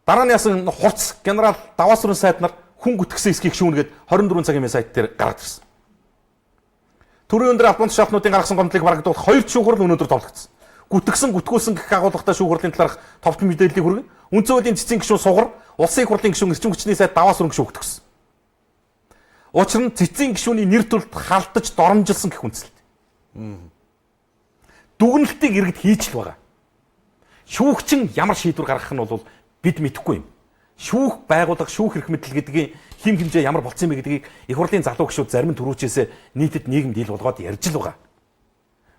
Дараа нь яасан хурц генерал Даваас сүрэн сайд нар хүн гүтгсэн эсхийг шүүнгээд 24 цагийн сайт дээр гараад ирсэн. Төрийн өндөр албан тушаалтнуудын гаргасан гомдлыг барагдуулах 2 шүүхрал өнөөдөр товлогдсон. Гүтгсэн гүтгүүлсэн гэх агуулгатай шүүхралын талаарх товч мэдээллийг хүргэн үндсэн хуулийн цэцгийн гишүүн сугар улсын их хурлын гишүүн эрчим хүчний сайд Даваас сүрэн гишүүн гүтгсэн. Учир нь цэцгийн гишүүний нэр төрөлд халдаж доромжилсан гэх үндсэлт. Дүгнэлтийг иргэд хийж л байгаа. Шүүгчин ямар шийдвэр гаргах нь бол бид мэдэхгүй юм. Шүүх байгуулах, шүүх эрх мэдэл гэдгийн хим хэмжээ ямар болцсон юм бэ гэдгийг их хурлын залуу гишүүд зарим нь түрүүчээсээ нийтэд нийгэмд ил болгоод ярьж л байгаа.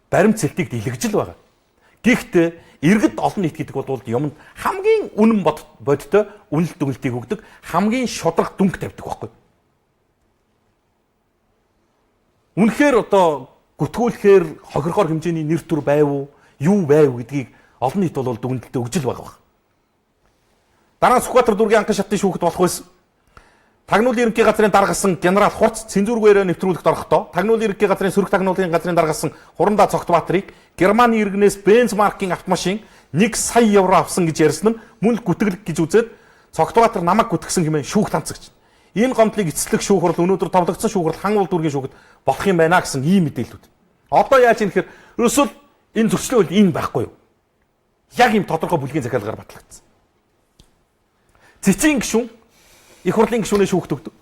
Баримт цэлтийг дэлгэж л байгаа. Гэхдээ иргэд олон нийт гэдэг бол юмд хамгийн үнэн бодтой үнэлт дүгнэлтийг өгдөг, хамгийн шударга дүнг тавьдаг байхгүй. Үнэхээр одоо гүтгүүлэхээр хохирохоор хэмжээний нэр төр байв уу? Юу байв гэдгийг олон нийт бол дүгнэлтэд өгж л байгаа. Дараа нь Сүхбаатар дүүргийн анхан шатны шүүхэд болох байсан. Тагнуулын ерөнхий газрын даргасан генерал Хурц цензургээрээ нэвтрүүлэгт орохдоо тагнуулын ерөнхий газрын сөрөг тагнуулын газрын даргасан Хурандаа Цогтбаатрыг Германы иргэнээс Бензмаркийн автомашин 1 сая евро авсан гэж ярьсан нь мөн л гүтгэлэг гэж үзээд Цогтбаатар намайг гүтгсэн хэмээн шүүх танцагч. Энэ гомдлыг эцэслэх шүүх хурал өнөөдөр товлогдсон шүүх хурал хан уул дүүргийн шүүхэд болох юм байна гэсэн ийм мэдээлэлүүд. Одоо яаж юм гэхээр ерөөсөө энэ зөрчлөө үйл энэ байхгүй юу? Яг ийм тодорхой бүлгийн захиалгаар батлагдсан. Цэцгийн гишүүн их хурлын гишүүнээ шүүхт өгдөг.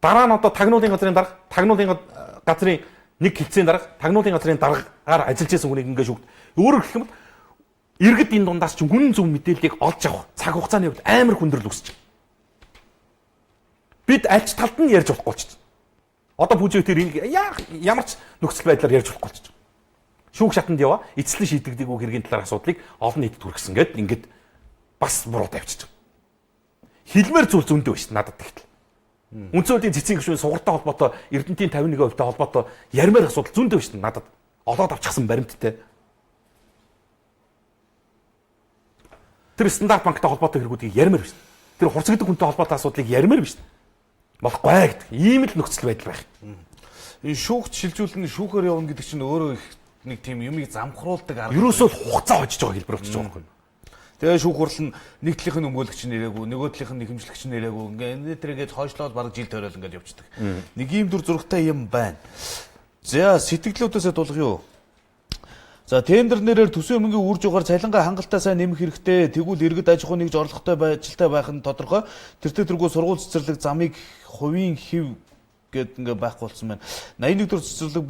Дараа нь одоо тагнуулын газрын дарга, тагнуулын газрын нэг хилцээний дарга, тагнуулын газрын даргаар ажиллаж байсан хүнийг ингээд шүүхт. Өөрөөр хэлэх юм бол иргэд энэ дундаас ч үнэн зөв мэдээллийг олж авах цаг хугацааны хувьд амар хүндрэл үүсэж байна. Бид аль ч талд нь ярьж болохгүй ч. Одоо бүжиг тэр энийг ямар ч нөхцөл байдлаар ярьж болохгүй ч. Шүүх шатанд яваа, эцэслэн шийдэгдэг үг хэргийн талаар асуудлыг олон нийтэд хүргэсэн гэд ингээд бас буруу тавьчихж байгаа. Хилмээр зүйл зөндөө шүү дээ надад тэгтэл. Үндсөлийн цэцгийн гишүүн сугартай холбоотой Эрдэнтийн 51% холбоотой ярмаар асуудал зөндөө шүү дээ надад. Олоод авчихсан баримттай. Тэр стандарт банктай холбоотой хэрэгүүдийг ярмаар биш. Тэр хурц гэдэг хүнтэй холбоотой асуудлыг ярмаар биш. Болохгүй гэдэг. Ийм л нөхцөл байдал байх. Энэ шүүхт шилжүүлэн шүүхээр явна гэдэг чинь өөрөө их нэг тийм юмыг замхруулдаг арга. Ерөөсөө хугацаа хожиж байгаа хэлбэр болчихж байгаа юм. Тэгээ шүүх хурал нь нэг талынх нь өмгөөлөгч нь ирээгүй, нөгөө талынх нь нэхэмжлэгч нь ирээгүй. Ингээд тэргээд хойшлоод бараг жил тойрол ингээд явчихдаг. Нэг ийм дүр зурагтай юм байна. За сэтгэлдлүүдээсээ дуулах юу? За тендер нэрээр төсөө өмгийн үр жугаар цалингаа хангалттай сайн нэмэх хэрэгтэй. Тэгвэл иргэд аж ахуй нэгж орлоготой ажилтай байх нь тодорхой. тэртээ сургууль цэцэрлэг замыг хувийн хэв гэд ингээ байхгүй болсон байна. 81 дэх цэцэрлэг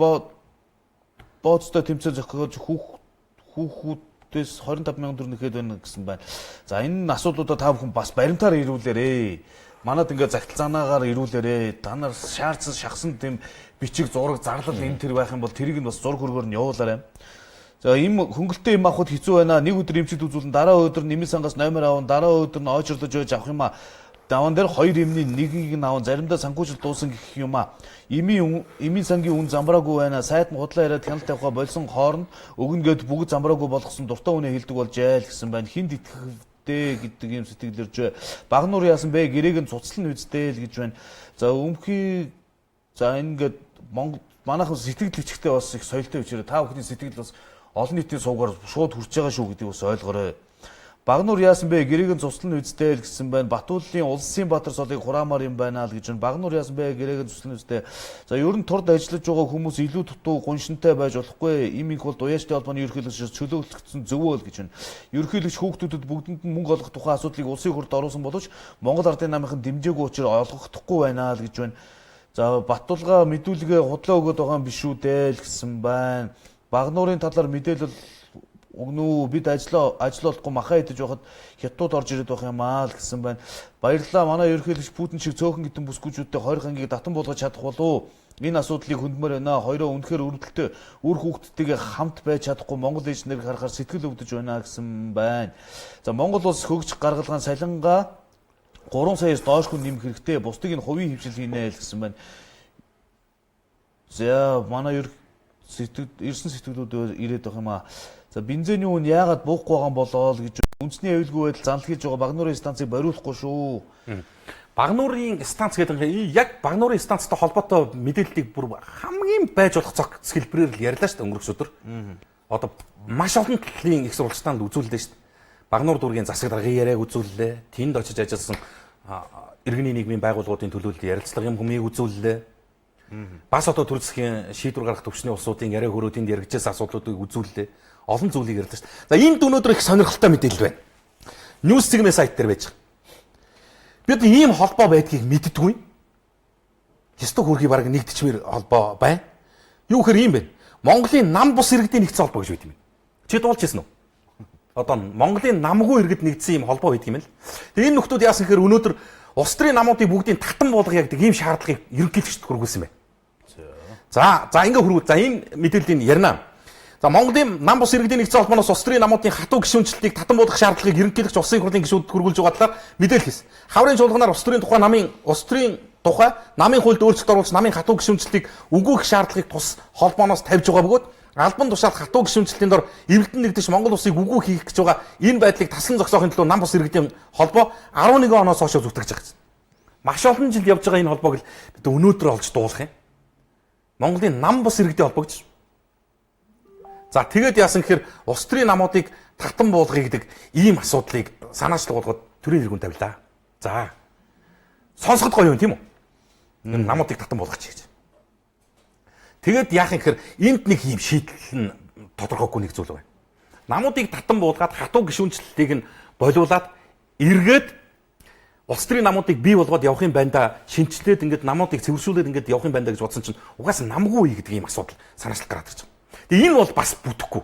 бооцтой тэмцээн зохиож хүүхдээс 25,000 төгрөг нэхэд байна гэсэн байна. За энэ асуудлуудаа та бүхэн бас баримтаар ирүүлээрэй. Манад ингээ загтал занаагаар ирүүлээрэй. Та нар шаардсан шахсан тийм бичиг зураг зарлал энэ төр байх юм бол тэрийг нь бас зураг хөргөөр нь явуулаарай. За ийм хөнгөлтэй юм авахд хэцүү байна. Нэг өдөр эмчилж үзүүлэн дараа өдөр нэмэн сангаас номер аван дараа өдөр нь очирлож байж авах юм а. Даван дээр хоёр эмний нэгийг нь аван заримдаа санхүүжилт дуусан гэх юм а. Эмийн сангийн үн замбраагүй байна. Сайд нь худлаа яриад хяналт тавихаа болсон хооронд өгнө гэд бүгд замбраагүй болгосон дуртай үнэ хэлдэг болж айл гэсэн байна. Хинд итгэвдээ гэдэг юм сэтгэлэрж Багнуур яасан бэ? Гэрээг нь цуцлан үздэй л гэж байна. За өмхий за ингээд Монгол манайхан сэтгэлдэгчтэй бас их соёлтой бичээрээ та бүхний сэтгэл бас олон нийтийн сувгаар шууд хүрч байгаа шүү гэдгийг бас ойлгоорой. Багнуур яасан бэ? Гэрээг нь цуслан үздэй л гэсэн байна. Батууллын улсын Баатар солыг хураамаар юм байна л гэж байна. Багнуур яасан бэ? Гэрээг нь цуслан үздэй. За ер нь турд ажиллаж байгаа хүмүүс илүү дутуу гуншинтай байж болохгүй. Им их бол дуяачтай холбооны ерөнхийлөгч чөлөөлөгдсөн зөвөө л гэж байна. Ерөнхийлөгч хүүхдүүдэд бүгдэнд нь мөнгө олгох тухай асуудлыг улсын хурд оруулсан боловч Монгол Ардын намынхан дэмжээгүй учраас олгохдохгүй байна л гэж байна. За Батулгаа мэдүүлгээ худлаа өгöd байгаа юм биш үү дээ л гэсэн байна. Багнуурын талаар мэдээлэл өгнө үү? Бид ажиллахгүй махаа идэж байхад хятад орж ирээд байх юм аа л гэсэн байна. Баярлалаа. Манай ерөнхийлөгч Путин шиг цөөхөн гэтэн бүсгүүчүүдтэй 20 хангийг татан болгож чадах болов уу? Энэ асуудлыг хөндмөр байна. Хоёроо үнэхээр өрөвдөлтөй үр хүүхдтэйгээ хамт байж чадахгүй Монгол ээж нарыг харахаар сэтгэл өвдөж байна гэсэн байна. За Монгол улс хөгж гаргалгаан салингаа 3 саяас доош хүн нэмэх хэрэгтэй. Бусдыг нь хувийн хвшил хийнэ л гэсэн байна. За манай ирсэн сэтгэлүүд ирээд байх юм аа. За бензиний үн яагаад буухгүй байгаа юм болоо л гэж үндэсний аюулгүй байдал занал хийж байгаа Багнуурын станцыг бориулахгүй шүү. Багнуурын станц гэдэг нь яг Багнуурын станцтай холбоотой мэдээллийг бүр хамгийн байж болох зохиц хэлбэрээр л ярьлаа шүү дээ өнгөрөх өдөр. Одоо маш олон талын их сурвалжтанд үзүүллээ шүү дээ. Багнуур дүүргийн засаг даргын яриаг үзүүллээ. Тэнд очиж ажилласан иргэний нийгмийн байгууллагуудын төлөөлөлд ярилцлага юм хүмийг үзүүллээ. Бас одоо төр засгийн шийдвэр гаргах төвчний улсуудын яриа хөрөөдөнд яригдсан асуудлуудыг үзүүллээ. Олон зүйлийг ярьлаа шүү дээ. За энд өнөөдөр их сонирхолтой мэдээлэл байна. News Segment сайт дээр байж байгаа. Бид ийм холбоо байдгийг мэддэггүй. Хэстэг хөрхий бараг нэгдчихмээр холбоо байна. Юу гэхээр ийм байна. Монголын нам бус иргэдийн нэгдсэн холбоо гэж байт юм. Чи дуулж ирсэн үү? Одоо Монголын намгүй иргэд нэгдсэн ийм холбоо байдаг юм л. Тэгээ энэ нөхдүүд яасан гэхээр өнөөдөр улс төрийн намуудыг бүгдийг татан болгоё гэдэг ийм шаардлагыг ерөнхийлөгчд хүргүүлсэн байна. За ингээ хүргүүл. За энэ мэдээллийг ярина. За Монголын нам бус иргэдийн нэгдсэн холбооноос улс төрийн намуудын хатуу гишүүнчлэлийг татан болгох шаардлагыг ерөнхийлөгч улсын хурлын гишүүдэд хүргүүлж байгаа талаар мэдээлэл хийсэн. Хаврын чуулганаар улс төрийн тухай намын улс төрийн тухай намын хуульд өөрчлөлт оруулж намын хатуу гишүүнчлэлийг үгүйх шаардлагыг тус холбооноос тавьж байгаа бөгөөд албан тушаал хатуу гишүүнчлэлийн дор эвлэлтэн нэгдэж Монгол улсыг үгүй хийх гэж байгаа энэ байдлыг таслан зогсоохын төлөө нам бус иргэдийн холбоо 11 оноос хойш зүтгэж байгаа юм. Маш олон жил явж байгаа энэ холбоог л бид өнөөдөр олж дуулах юм. Монголын нам бус иргэдийн холбоо гэж. За тэгээд яасан гэхээр улс төрийн намуудыг татан буулгая гэдэг ийм асуудлыг санаачлаг болгоод төрийн иргэн тавилаа. За. Сонсоход гоё юм тийм үү? Энэ намуудыг татан буулгач гэж. Тэгээд яах юм гэхээр энд нэг ийм шийдэл нь тодорхойгүй нэг зүйл байна. Намуудыг татан буулгаад хатуу гишүүнчлэлийг нь болиулаад эргээд улс төрийн намуудыг бий болгоод явах юм байна да, шинчлээд ингээд намуудыг цэвэршүүлээд ингээд явах юм байна да гэж бодсон чинь угаасаа намгүй гэдэг ийм асуудал санаачлаг гараад ирж байна. Тэгээ энэ бол бас бүтэхгүй.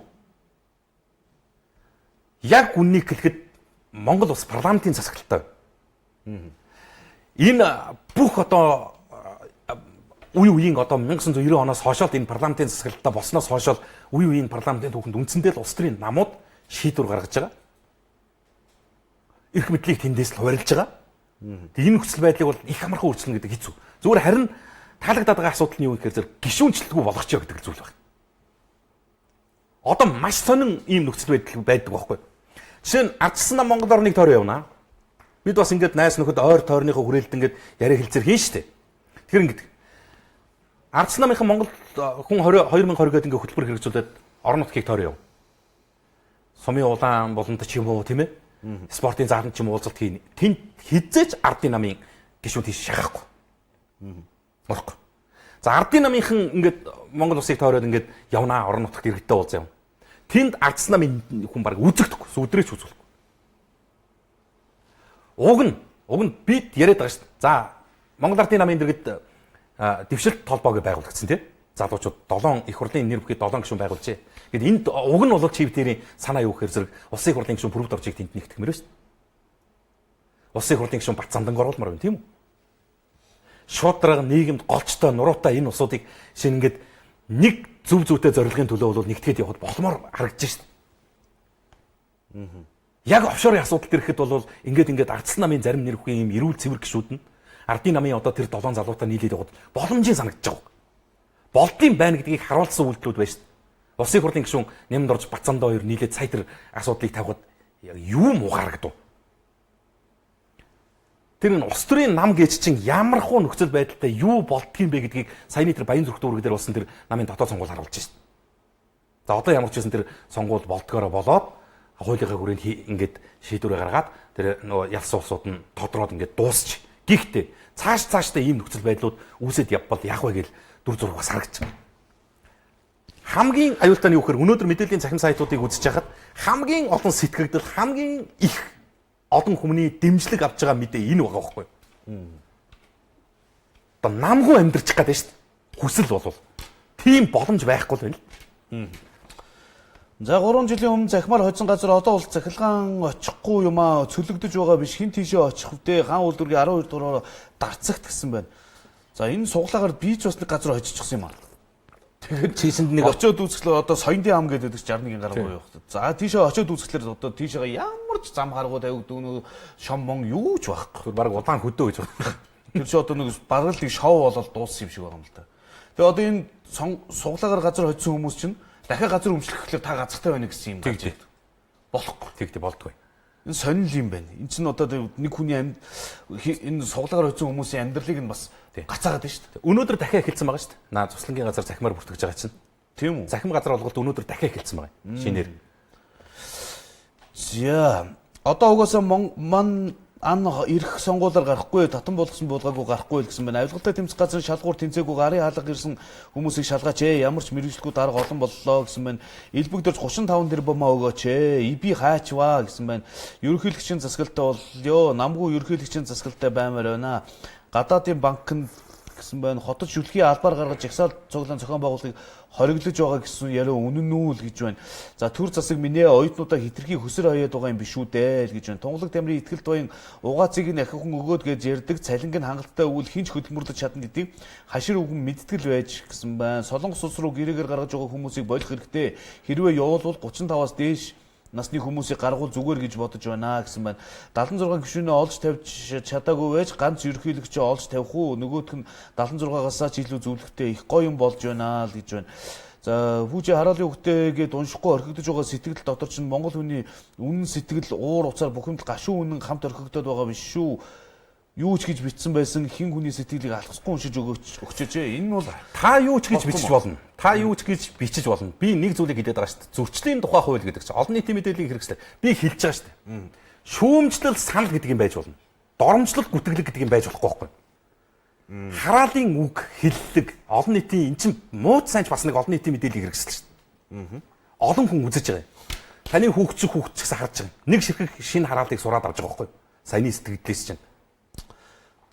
Яг үннийг хэлэхэд Монгол улс парламентын засаглалтай. Энэ бүх одоо үе үеийн одоо 1990 оноос хойшоо энэ парламентын засаглалтаа болсноос хойшоо үе үеийн парламентын түүхэнд үндсэндээ л улс төрийн намууд шийдвэр гаргаж байгаа. Эрх мэдлийг тэндээс л хуваарлж байгаа. Тэгээ энэ нөхцөл байдлыг бол их амархан өөрчлөн гэдэг хэцүү. Зүгээр харин таалагдаад байгаа асуудал нь юу гэхээр зэрэг гишүүнчлэлгүй болгочихё гэдэг зүйл байна. Одоо маш сонин ийм нөхцөл байдал байдаг байхгүй. Жишээ нь ардчсан нам Монгол орныг тойроо явна. Бид бас ингээд найс нөхөд ойр тойрныхоо хүрээлд ингээд яриа хэлцээр хийн штэ. Тэгэхээр ингээд ардчсан намынхан Монгол хүн 2020 гээд ингээд хөтөлбөр хэрэгжүүлээд орон нутгийг тойроо яв. Сумын улаан болонд ч юм уу тийм ээ. Спортын зааланд ч юм уулзалт хийн. Тэнд хизээч ардын намын гишүүн тийш шахахгүй. Морхгүй. За ардын намынхан ингээд Монгол улсыг тойроод ингээд явнаа орон нутагт иргэдтэй уулзаа юм. Тэнд ардсан намын хүн баг үзэгдэхгүй, сүдрээч үзүүлэхгүй. Уг нь бид яриад байгаа шүү дээ. За Монгол ардын намын дэргэд дэвшилт толгойг байгуулагдсан тийм. Залуучууд 7 их хурлын нэр бүхий 7 гишүүн байгуулжээ. Гэт энд уг нь бол чивтэрийн санаа юу гэхээр зэрэг улсын хурлын гишүүн бүрд оржийг тэнд нэгтгэмээр шүү дээ. Улсын хурлын гишүүн бат замданг оруулмаар байна тийм үү? Шуудраг нийгэмд голчтой нуруутай энэ усуудыг шинэ ингээд нэг зөв зүйтэй зорилгын төлөө бол нэгтгэхэд явахд боломоор харагдаж шүү дээ. Яг офшорын асуудал ирэхэд бол ингээд ардсан намын зарим нэр бүхий юм эрүүл цэвэр гишүүд нь ардын намын одоо тэр 7 залуутай нийлээд явахд боломжийн санагдаж байгаа. Болдсон байна гэдгийг харуулсан үйлдэлүүд байна шүү дээ. Улсын хурлын гишүүн нэмд орж Бацаандаа хоёр нийлээд сая тэр асуудлыг тавихад юу муу харагдав. Тэр нь улс төрийн нам гэж чинь ямар хуу нөхцөл байдалтай юу болдгийм бэ гэдгийг саяны тэр Баян зүрх дүүрэг дээр болсон тэр намын дотоод сонгуул харуулж шүү дээ. За одоо ямар ч байсан тэр сонгуул болдгоороо болоод хуулийнхаа хүрээнд ингээд шийдвэрээ гаргаад тэр нөгөө ялс улсууд нь тодроод ингээд дуусч. Гэхдээ цаашдаа ийм нөхцөл байдлууд үүсэт явбал яах вэ гэж дүр зураг бас харагдаж байна. Хамгийн аюултай нь юу гэхээр өнөөдөр мэдээллийн цахим сайтуудыг үзэж байхад хамгийн олон сэтгэгдэл, хамгийн их олон хүмүүний дэмжлэг авч байгаа мэдээ энэ байгаа байхгүй юу? Одоо намгүй амьдрчих гээд байна шүү дээ. Хүсэл болвол тийм боломж байхгүй л байна. За 3 жилийн өмнө захимаар хоцсон газар одоо бол захилгаан очихгүй юм аа цөлөгдөж байгаа биш хин тийшээ очих вдэ хаан үйлдвэргийн 12 дугаар дарцагт гэсэн байна. За энэ суглаагаар би ч бас нэг газар очичихсан юм аа. Тэгэхээр чийсэнд нэг очиод үзэхлээр одоо Соёндын ам гэдэг 61-ийн гаруй явах. За тийшээ очиод үзэхлээр одоо тийшээ ямар ч зам харгуу тавигдгүй шом мон юу ч байхгүй. баг удаан хөдөө гэж байна. Тэр чи одоо нэг бараг л шоу болоод дууссан юм шиг байгаа юм л да. Тэгээ одоо энэ суглаагаар газар хоцсон хүмүүс чинь дахиад газар өмчлөхлөөр та газартай байна гэсэн юм гэж болохгүй. Тэгтээ болдгоо. Энэ сонирхол юм байна. Энэ чинь одоо нэг хүний энэ суглаагаар хоцсон хүмүүсийн амьдралыг нь бас гацаагаад байна шүү дээ. Өнөөдөр дахиад эхэлсэн байгаа шүү дээ. Наа цуслангийн газар захимаар бүртгэж байгаа чинь. Тийм үү? Захим газар олголт өнөөдөр дахиад эхэлсэн байгаа. Шинээр. За одоо угаасаа ирэх сонгуулиар гарахгүй, татан болгосон буулгаагүй гарахгүй гэсэн байна. Авилгалтай тэмцэх газрын шалгуур тэнцээгүй гарын хаалга ирсэн хүмүүсийг шалгаач ээ. Ямар ч мэрэгжлгүй дарга олон боллоо гэсэн байна. Илбэгдэрч 35 тэрбумаа өгөөч ээ. Би хаачваа гэсэн байна. Ерөнхийлөгчийн засаглалтаа болё. Намгүй ерөнхийлөгчийн засаглалтаа баймаар байна. Гадаадын банкнд гэсэн байна. Хотод шүлхий албаар гаргаж жагсаал цуглаан зохион байгуулалтыг хориглож байгаа гэсэн яриа үнэн үү л гэж байна. За төр засаг минь оюутнуудаа хитрхи хөсөр хаяад байгаа юм биш үү дээ л гэж байна. Тунгалаг тамирын ихтгэл туян угаацыг нь ахихан өгөөд гэж ярьдаг. Цалинг нь хангалттай өгвөл хинч хөдөлмөрлөж чадна гэдгийг хашир үгэн мэдтгэл байж гэсэн байна. Солонгос улс руу гэрээгээр гаргаж байгаа хүмүүсийг болох хэрэгтэй. Хэрвээ явуулвал 35-аас дээш насны хүмүүсийг гаргуул зүгээр гэж бодож байна гэсэн байна. 76 гишүүнээ олж тавьж чадаагүй байж ганц ерөнхийлөгчөө олж тавих уу? Нөгөөх нь 76-аас ч илүү зөвлөгтэй их гоё юм болж байна л гэж байна. За Хүүжи хараалын хөвгтэйгээд уншихгүй орхигдож байгаа сэтгэл дотор чинь Монгол хүний үнэн сэтгэл уур уцаар бүхэмд гашуун үнэн хамт орхигдоод байгаа биш шүү. Юу ч гэж бичсэн байсан хин хүний сэтгэлийг алхасгүй уншиж өгчөөжээ. Энэ нь бол та юу ч гэж бичиж болно. Та юу ч гэж бичиж болно. Би нэг зүйлийг хэлээд байгаа шүү дээ. Зөрчлийн тухай хууль гэдэг чинь олон нийтийн мэдээллийг хэрэгслээ. Би хэлж байгаа шүү дээ. Шүүмжлэл санал гэдэг юм байж болно. Доромжлол гүтгэлэг гэдэг юм байж болохгүй байхгүй. Хараалын үг хэллэг олон нийтийн эн чинь мууч сайнч бас нэг олон нийтийн мэдээллийг хэрэгсэл шүү дээ. Олон хүн үзэж байгаа. Таны хүүхдчгсэн харж байгаа. Нэг ширхэг шинэ хараалыг сураад авч байгаа байхгүй. Саяны сэтгэлдээс чинь.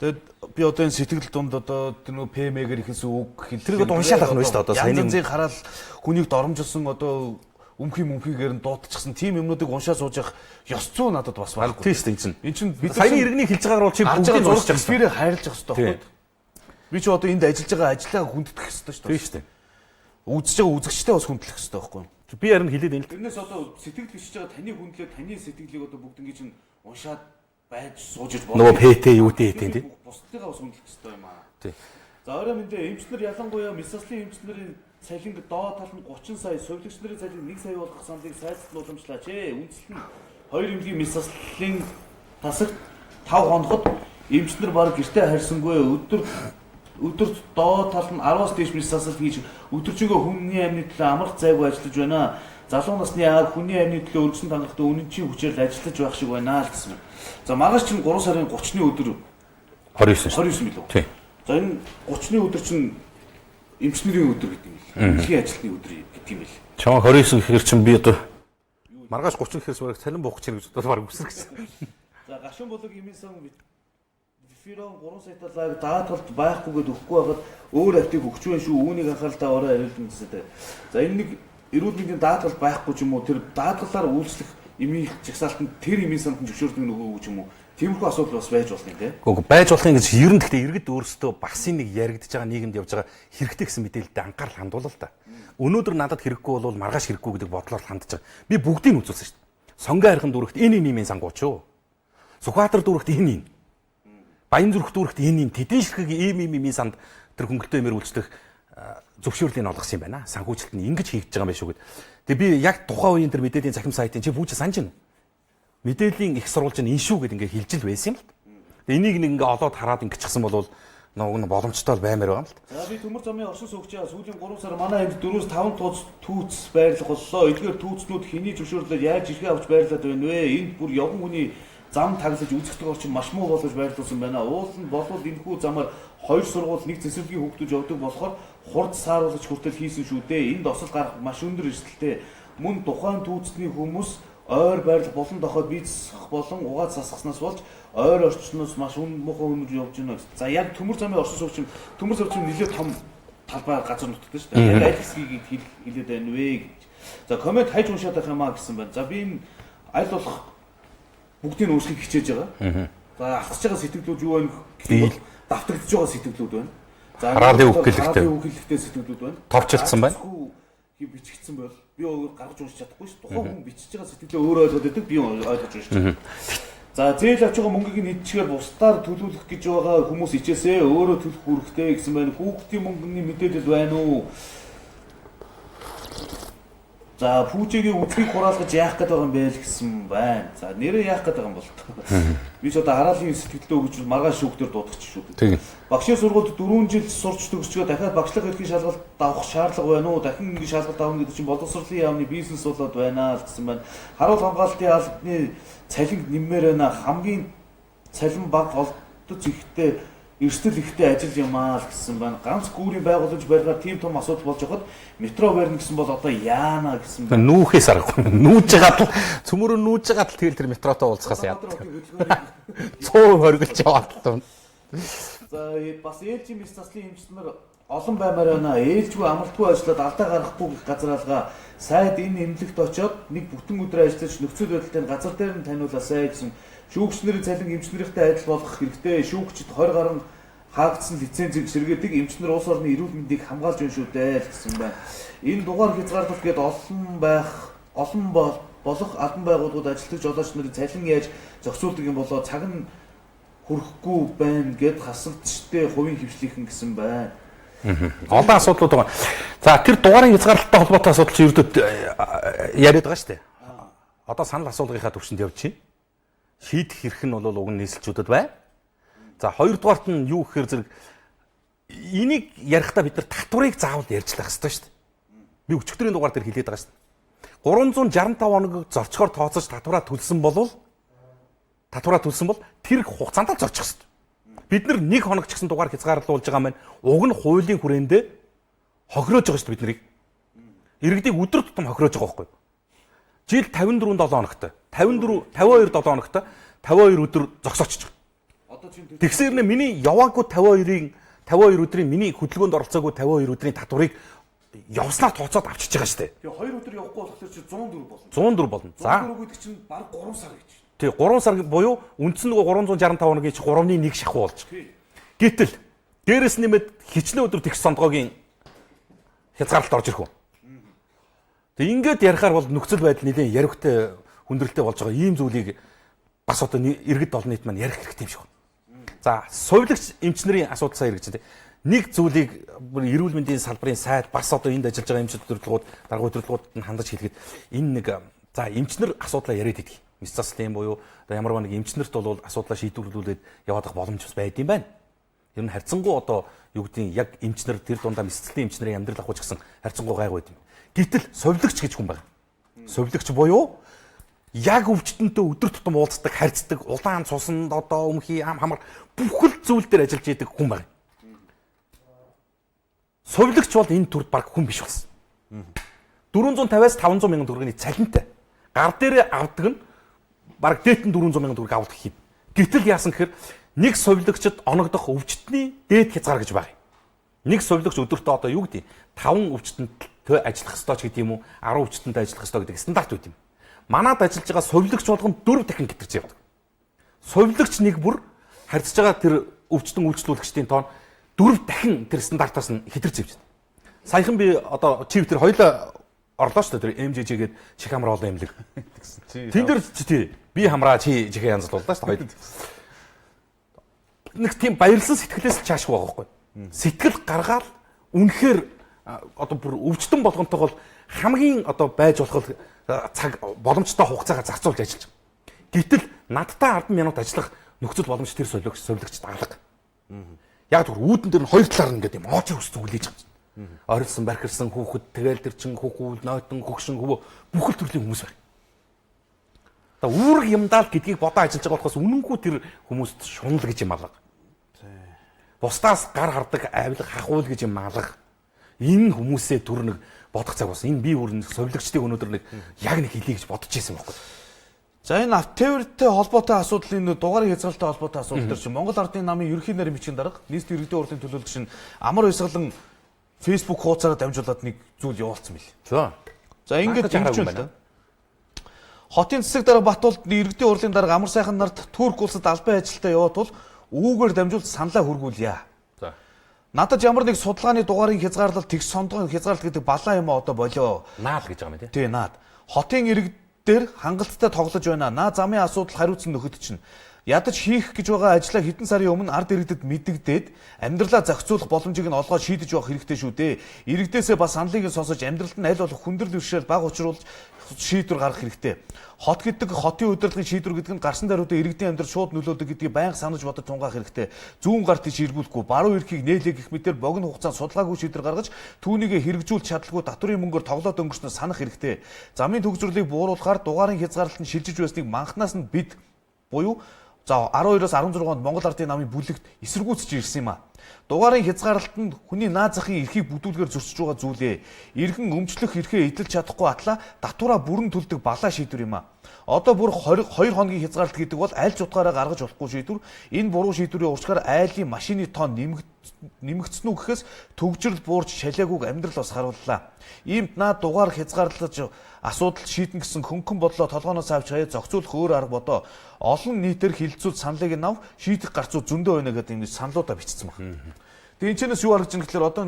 Тэгэд би одоо энэ сэтгэл дунд одоо тэр нөө ПМ-гээр ихэнсэн үг тэрийг одоо уншаад авах нь шүү дээ. Одоо саяны янзын хараал хүнийг доромжилсан одоо өмхийгээр нь дуутчихсан тийм юмнуудыг уншаад сууж явах ёс зүй надад бас байхгүй. Тийм шүү дээ. Энд чинь бид саяны иргэний хэлж байгаагаар бол чи бүгдийг зурж эсвэрээ хайрлаж явах хэрэгтэй байхгүй. Би ч одоо энд ажиллаж байгаа ажиллаа хүндэтгэх хэрэгтэй шүү дээ. Тийм шүү дээ. Үзэж байгаа үзэгчтэй бас хүндлэх хэрэгтэй байхгүй. Би харин хэлээд энэ л. Тэрнээс одоо сэтгэл бичиж байгаа таны хүндлээ таны сэтгэлийг одоо бүгд ингэ чинь уншаад байж суужиж болно. Нөгөө ПТ юутэй тийм. Бусдыгаа бас хүндлэх хэрэгтэй юм аа. Тийм. За орой мэндэ эмчнэр ялангуяа Мисаслын эмчнэрийн цалинг доод тал нь 30 сая, сувилагч нарын цалин 1 сая болох саналыг сайжруулалт уламжлаач. Үндсэл нь 2 эмнэлгийн Мисаслын тасагт 5 хоногт эмчнэр баг гэртээ харьсангүй өдөрт доод тал нь 10-аас дээш Мисасл хийж өдөржингөө хүний амны төлөө амрах зайгүй ажиллаж байна. Залуу насны аав хүний амны төлөө өргөсөн тангахтай үнэнчийн хүчээр ажиллаж байх шиг байна л гэсэн. За маргааш чинь 3 сарын 30-ны өдөр 29 билүү? Тийм. За энэ 30-ны өдөр чинь эмчнэрийн өдөр гэдэг юм л. Дэлхийн ажилтны өдөр гэдэг юм л. Чамаа 29 гэхэр чинь би одоо маргааш 30 гэхэрс бараг цалин буух чинь гэж одоо бараг үсрэх гэсэн. За гашуун болог эмийн сан Фирон 3 сая талаар даатгалд байхгүйгээд өгөхгүй байгаад өөр автыг өгч байна шүү. Үүнийг анхааралтай орой хариулна гэсэн. За энэ нэг эрүүл мэндийн даатгал байхгүй ч юм уу тэр даатгалаар үйлчлэх эмийн жагсаалтанд тэр эмийн санд зөвшөөрдөг нөгөө ч юм уу. Тиймэрхүү асуудал бас байж болох юм тий. Гэхдээ байж болох юм гэж ер нь гэхдээ иргэд өөрсдөө багсын нэг яригдж байгаа нийгэмд явж байгаа хэрэгтэй гэсэн мэдээлэлд анхаарал хандуулал та. Өнөөдөр надад хэрэггүй бол маргааш хэрэггүй гэдэг бодлоор хандж байгаа. Би бүгдийг нь үзүүлсэн шүү дээ. Сонгон хайрхан дүрэгт энэ эмийн сангууч юу. Сүхбаатар дүрэгт энэ. Баян зүрх дүрэгт энэ тэдэн ширхэг эмийн санд тэр хөнгөлтөө эмээр үйлчлэх зөвшөөрлийг олгосон юм байна. Санхүүжилт нь ингэж хийгдэж байгаа юм шиг. Тэгээ би яг тухайн үеийн тэр мэдээллийн захим сайтын чи бүүж санаж байна. Мэдээллийн их сурвалж нь энэ шүү гэд ингээ хэлж л байсан юм л. Тэгээ энийг ингээ олоод хараад ингэчихсэн бол нэг боломжтой баймаар байгаа юм л. За би төмөр замын оршин суугчаа сүүлийн 3 сар манай энд 4-5 тууц түүц байрлах боллоо. Эдгээр түүцнүүд хэний зөвшөөрлөөр яаж ирхээ авч байрлаад байна вэ? Энд бүр явган хүний зам таглаж үзэгдэх орчин маш муу болгож байрлуулсан байна. Уул нь болвол энэхүү замаар 2 сургууль нэг цэцэрлэгийн хүүхдүүд явдаг болохоор хурд сааруулж хүртэл хийсэн шүү дээ. Энд осол гарах маш өндөр эрсдэлтэй. Мөн тухайн түүцний хүмүүс ойр байрлал болон дохойд бийцэх болон угаад сасгаснаас болж ойр орчноос маш муухай өнөр явж байна. За яг төмөр замын оршин суугч төмөр замч нэлээд том талбай газар нутгад шүү дээ. Яг аль хэсгийг хэлээд байна вэ гэж. За коммент хайж уншаад байх юмаа гэсэн байна. За би энэ аль болох бүгдийг нь өөрчлөхийг хичээж байгаа. За асгаж байгаа сэтгэлүүд юу байна гэвэл давтагдж байгаа сэтгэлүүд байна. За хараалын үхэлтэй сэтгэлүүд байна. Товчлцсан байна. Бичигдсэн бол би гаргаж уншиж чадахгүй шүү. Тухайн хүн бичиж байгаа сэтгэлээ өөрөө ойлгоод байдаг. Би ойлгож уншиж чадна. За зээл авч байгаа мөнгийг нь идчихээр бусдаар төлөвлөх гэж байгаа хүмүүс ичээсээ өөрөө төлөх үүрэгтэй гэсэн байна. Хүүхдийн мөнгөний мэдээлэл байна уу? За пүүжигийн үдгийг хураалгаж яах гээд байгаа юм бэ л гэсэн байна. За нэрээ яах гээд байгаа юм бол би ч одоо хараалын сэтгэлдөө өгч маргааш шүүхтэр дуудах ч шүү дээ. Багшийн сургуульд 4 жил сурч төгсчөө дахиад багшлах эрхийн шалгалт авах шаардлага байна уу? Дахин ингэ шалгалт авах гэдэг чинь боловсролын яамны бизнес болоод байна л гэсэн байна. Харуул хамгаалтын албаны цалинг нэммээр байна. Хамгийн цалин баг олдож ихтэй эрсдэл ихтэй ажил юм аа л гэсэн байна. Ганц гүүрийн байгуулж байгаад тийм том асуудал болж байхад метро барьна гэсэн бол одоо яана гэсэн байна. Нүүхээс аргагүй. Нүүж байгаа цөмөрөө нүүж байгаа тэгэл тэр метротой уулзахаас яа. 120 яваад л. За бас ээлжийн мэс заслын эмчнэр олон баймаар байна. Ээлжгүй амралтгүй ажиллаад алдаа гаргахгүй гэх газар алгаа сайд энэ эмнэлэгт очоод нэг бүтэн өдөр ажиллаж нөхцөл байдалтай газар дээр нь таниулаасай гэсэн. Шүүгчнэрийн цалин эмчнэрийнхтэй адил болгох хэрэгтэй. Шүүгчд 20 гаруй хаагдсан лицензийг сэргээдэг эмчнэр улс орны эрүүл мэндийг хамгаалж байна шүү дээ гэсэн байна. Энэ дугаар хязгаарлалт гээд олон болох албан байгууллагууд ажилтгч жолооч нарыг цалин яаж зохицуулдаг юм болоо цаг нь хүрэхгүй байна гэд хасагдчтэй хувийн хвшлийнхэн гэсэн байна. Олон асуудлууд байгаа. За тэр дугаарын хязгаарлалттай холбоотой асуудал чи ердөө яриад байгаа шүү дээ. Одоо санал асуулгынхаа төвшөнд явчихъя. Шийдэх хэрэг нь бол уг нь нийслэлчүүдэд бай. За хоёрдугаарт нь юу гэхээр зэрэг энийг ярихдаа бид нар татварыг заавал ярьжлах хэрэгтэй шүү дээ. Би өчигдрийн дугаар дээр хэлээд байгаа шүү дээ. 365 хоног зорчгоор тооцож татвараа төлсөн бол тэр хугацаанд л зорчих хэрэгтэй. Бид нар нэг хоног ч гэсэн дугаар хязгаарлуулж байгаа маань уг нь хуулийн хүрээндээ хохироож байгаа шүү дээ биднийг. Иргэдийг өдөр тутам хохироож байгаа байхгүй юу? Жил 54 7 хоногтой. 52 7 хоногтой 52 өдөр зогсоочж байгаа. Тэгсээр нэ миний яваагүй 52 өдрийн миний хөдөлгөөнд оролцоогүй 52 өдрийн татварыг явснаар тооцоод авчиж байгаа шүү дээ. Тэгээ 2 өдөр явахгүй болохоор чи 104 болно. 104 болно. За 104 гэдэг чинь баг 3 сар гэж. Тий 3 сар буюу үндсэн нөгөө 365 хоногийн чи 3-ны 1 шахуу болж. Гэтэл дээрэс нэмээд хичнээн өдөр тэгс сондгоогийн хязгаарлалт орж ирэх үү. Тэг ингээд ярихаар бол нөхцөл байдал нэлээд яригтай хүндрэлтэй болж байгаа ийм зүйлийг бас одоо иргэд олон нийт маань ярих хэрэгтэй юм шиг байна. За сувилагч эмчнэрийн асуудал сайн хэрэгжин. Нэг зүйлийг эрүүл мэндийн салбарын сайд бас одоо энд ажиллаж байгаа эмчид удирдлагууд дарга удирдлагуудад нь хандаж хэлгээд энэ нэг за эмчнэр асуудлаа яриад идэг. Мэс заслын буюу одоо ямар нэг эмчнэрт бол асуудлаа шийдвэрлүүлээд яваад болох боломж бас байд юм байна. Ер нь харьцангуй одоо юу гэдгийг яг эмчнэр тэр дундаа мэсцлийн эмчнэрийн амьдрал авах гэсэн харьцангуй гайгүй байд юм. Гэтэл сувилагч гэж хүн байна. Сувилагч буюу яг өвчтөнтэй өдөр тутам уулздаг, харьцдаг, улаан цуснд одоо өмхий ам хамар бүхэл зүйл дээр ажиллаж идэг хүн байна. Сувилагч бол энэ төрд баг хүн биш болсон. 450-аас 500 мянган төгрөгийн цалинтай. Гар дээрээ авдаг нь баг дээт нь 400 мянган төгрөг авах хэд. Гэтэл яасан гэхээр нэг сувилагчд оногдох өвчтний дээд хязгаар гэж байна. Нэг сувилагч өдөртөө одоо юу гэдэг 5 өвчтөнтэй ажиллах ёстой ч гэдэг юм уу 10 өвчтөнтэй ажиллах ёстой гэдэг стандарт үүд юм. Манад ажиллаж байгаа сувилагч болгон 4 дахин гэтэрч явдаг. Сувилагч нэг бүр харьцаж байгаа тэр өвчтөн үйлчлүүлэгчдийн тоон 4 дахин тэр стандартаас нь хэтэрч явж байна. Саяхан би одоо чив тэр хоёлаа орлоо шүү дээ тэр MJJ гээд чих хамраа олон имлэг. Тэн дээр тий би хамраа чи чихээ янзлууллаа шүү дээ хоёул. Нэг тийм баярлсан сэтгэлээс чаашгүй байгаа байхгүй. Сэтгэл гаргаал үнэхээр одоо бүр өвчтөн болгонтой бол хамгийн одоо байж болох цаг боломжтой хугацаагаар зарцуулж ажиллаж байгаа. Гэтэл надтай 10 минут ажиллах нөхцөл боломж тэр сувилагчд алга. Яг түр үүдэн дээр нь хоёр талаар нь ингээд юм оочор өссөн хүлээж байгаа юм. Орилсон, бархирсан хүүхэд, тэгэл тэр чин хүүхүүл, нойтон, хөгшин хөвөө бүхэл төрлийн хүмүүс байна. Одоо үүрэг юмдаал гэдгийг бодоо ажиллаж байгаа болохоос үнэнгүй тэр хүмүүст шунал гэж юм алга. Бусдаас гар хардаг, авилга, хахуул гэж юм алга. Энэ хүмүүсээ түр нэг бодох цаг бас энэ би бүр сувилагчдыг өнөөдөр нэг яг нэг хэлье гэж бодож ирсэн байхгүй. За энэ автовэртэй холбоотой асуудлын дугаарыг хязгаарлалтай холбоотой асуудал төр чинь Монгол Ардын намын ерөнхий нарийн бичгийн дарга нийслэлийн иргэдийн хурлын төлөөлөгч нь амар баясгалан Facebook хуудасаараа дамжуулаад нэг зүйл явуулсан мэл. За ингэж юм байна. Хотын засаг дарга Батуулд иргэдийн хурлын дарга амар сайхан нарт Турк улсад албан ажилтаа яваад бол үүгээр дамжуулж саналаа хүргүүлье. За. Надад ямар нэг судалгааны дугаарыг хязгаарлалт тэгш сондгоо хязгаарлалт гэдэг балаа юм одоо болоо. Наад гэж байгаа юм тий. Тий наад. Хотын иргэд дээр хангалттай тоглож байна. Наа замын асуудал хариуцсан нөхөд чинь ядаж хийх гэж байгаа ажлаа хэдэн сарын өмнө ард иргэдэд мэдэгдээд амьдралаа зохицуулах боломжийг нь олгоод шийдэж явах хэрэгтэй шүү дээ. Иргэдээсээ бас саналыг нь сонсож амьдралд нь аль болох хүндрэл бэрхшээл баг учруулж шийдвэр гаргах хэрэгтэй. Хот гэдэг хотын удирдлагын шийдвэр гэдэг нь гарсан даруйдаа иргэдийн амьдрал шууд нөлөөдөг гэдгийг байнга санаж бодож тунгаах хэрэгтэй. Зүүн гарт ич эргүүлэхгүй, баруун эрхийг нээлээ гэх мэтээр богино хугацаанд судалгаагүй шийдвэр гаргаж түүнийгээ хэрэгжүүлж чадлагүй татврын мөнгөөр тоглоод өнгөрснөө санах хэрэгтэй. Замын төгсрөлийг бууруулахаар дугаарын хязгаарлалт нь шилжиж байсныг манхнаас нь бид буюу за 12-оос 16 онд Монгол Ардын намын бүлэгт эсэргүүцэж ирсэн юм а. Дугаарын хязгаарлалт нь хүний наад захын эрхийг бүдүүлгээр зөрчиж байгаа зүйлээ. Иргэн өмчлөх эрхээ эдэлж чадахгүй атлаа татвараа бүрэн төлдөг балаа шийдвэр юм а. Одоо бүр 2 хоногийн хязгаарлалт гэдэг бол аль ч утгаараа гаргаж болохгүй шийдвэр. Энэ буруу шийдвэрийн урьдчилан айлын машины тоон нэмэгдсэн үү гэхээс төгжрөл буурч шалиагүйг амьдрал бас харууллаа. Иймд наад дугаар хязгаарлаж асуудал шийдэн гэсэн хөнгөн бодлоо толгооноос авч хаяа зохицуулах өөр арга бодоо. Олон нийтээр хилцүүл саналыг нь ав шийдэх гарцуу зөндөө байна гэдэг юм саналуудаа бичсэн байна. Тэгээ энэ чэнэс юу харагдаж байна гэхээр одоо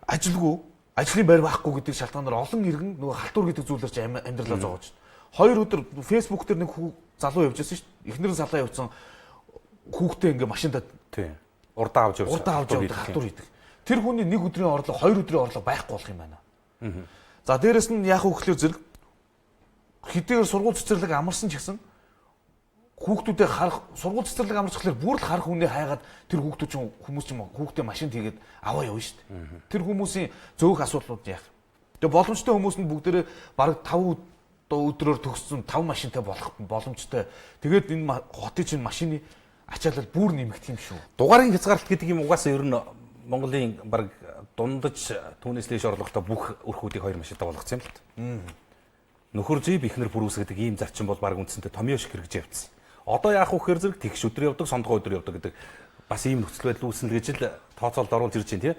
ажилгүй ажлын байр байхгүй гэдэг шалтгаанаар олон иргэн нөгөө халтур гэдэг зүйлээр ч амьдралаа зоогож байна. 2 өдөр Facebook дээр нэг залуу явж байсан шүү дээ. Эхнэр нь салаа явуулсан. Хүүхдээ ингээ машиндаа тий. Урдаа авч явсан. Урдаа авч явдаг хатуур идэг. Тэр хүний нэг өдрийн орлого 2 өдрийн орлого байхгүй болох юм байна. За дээрэс нь яах вэ гэхээр зэрэг хэдийгээр сургууль цэцэрлэг амарсан ч гэсэн хүүхдүүдээ харах сургууль цэцэрлэг амарчихлаар бүр л харах хүнээ хайгаад тэр хүүхдүүд чинь хүмүүс чинь хүүхдээ машинд хийгээд аваа явна шүү дээ. Тэр хүмүүсийн зөөх асуудлууд яах. Тэгээ боломжтой хүмүүс нь бүгдээрээ бараг 5 өдрөөр төгссөн 5 машинтай болох боломжтой. Тэгээд энэ хотын чинь машины ачаалал бүр нэмэгдэх юм шүү. Дугаарын хязгаарлалт гэдэг юм угаасаа ер нь Монголын баг дундаж түүнээс дээш орлоготой бүх өрхүүдийг 2 машинтай болгоцсон юм л та. Нөхөр зүйн ихнэр бүрүүс гэдэг ийм зарчим бол баг үндсэндээ томьёо шиг хэрэгжиж явцсан. Одоо яах вэ гэхээр зэрэг тэгш өдөр явдаг, сондгоо өдөр явдаг гэдэг бас ийм нөхцөл байдал үүснэ гэж л тооцоолд оруулж ирж байна тий.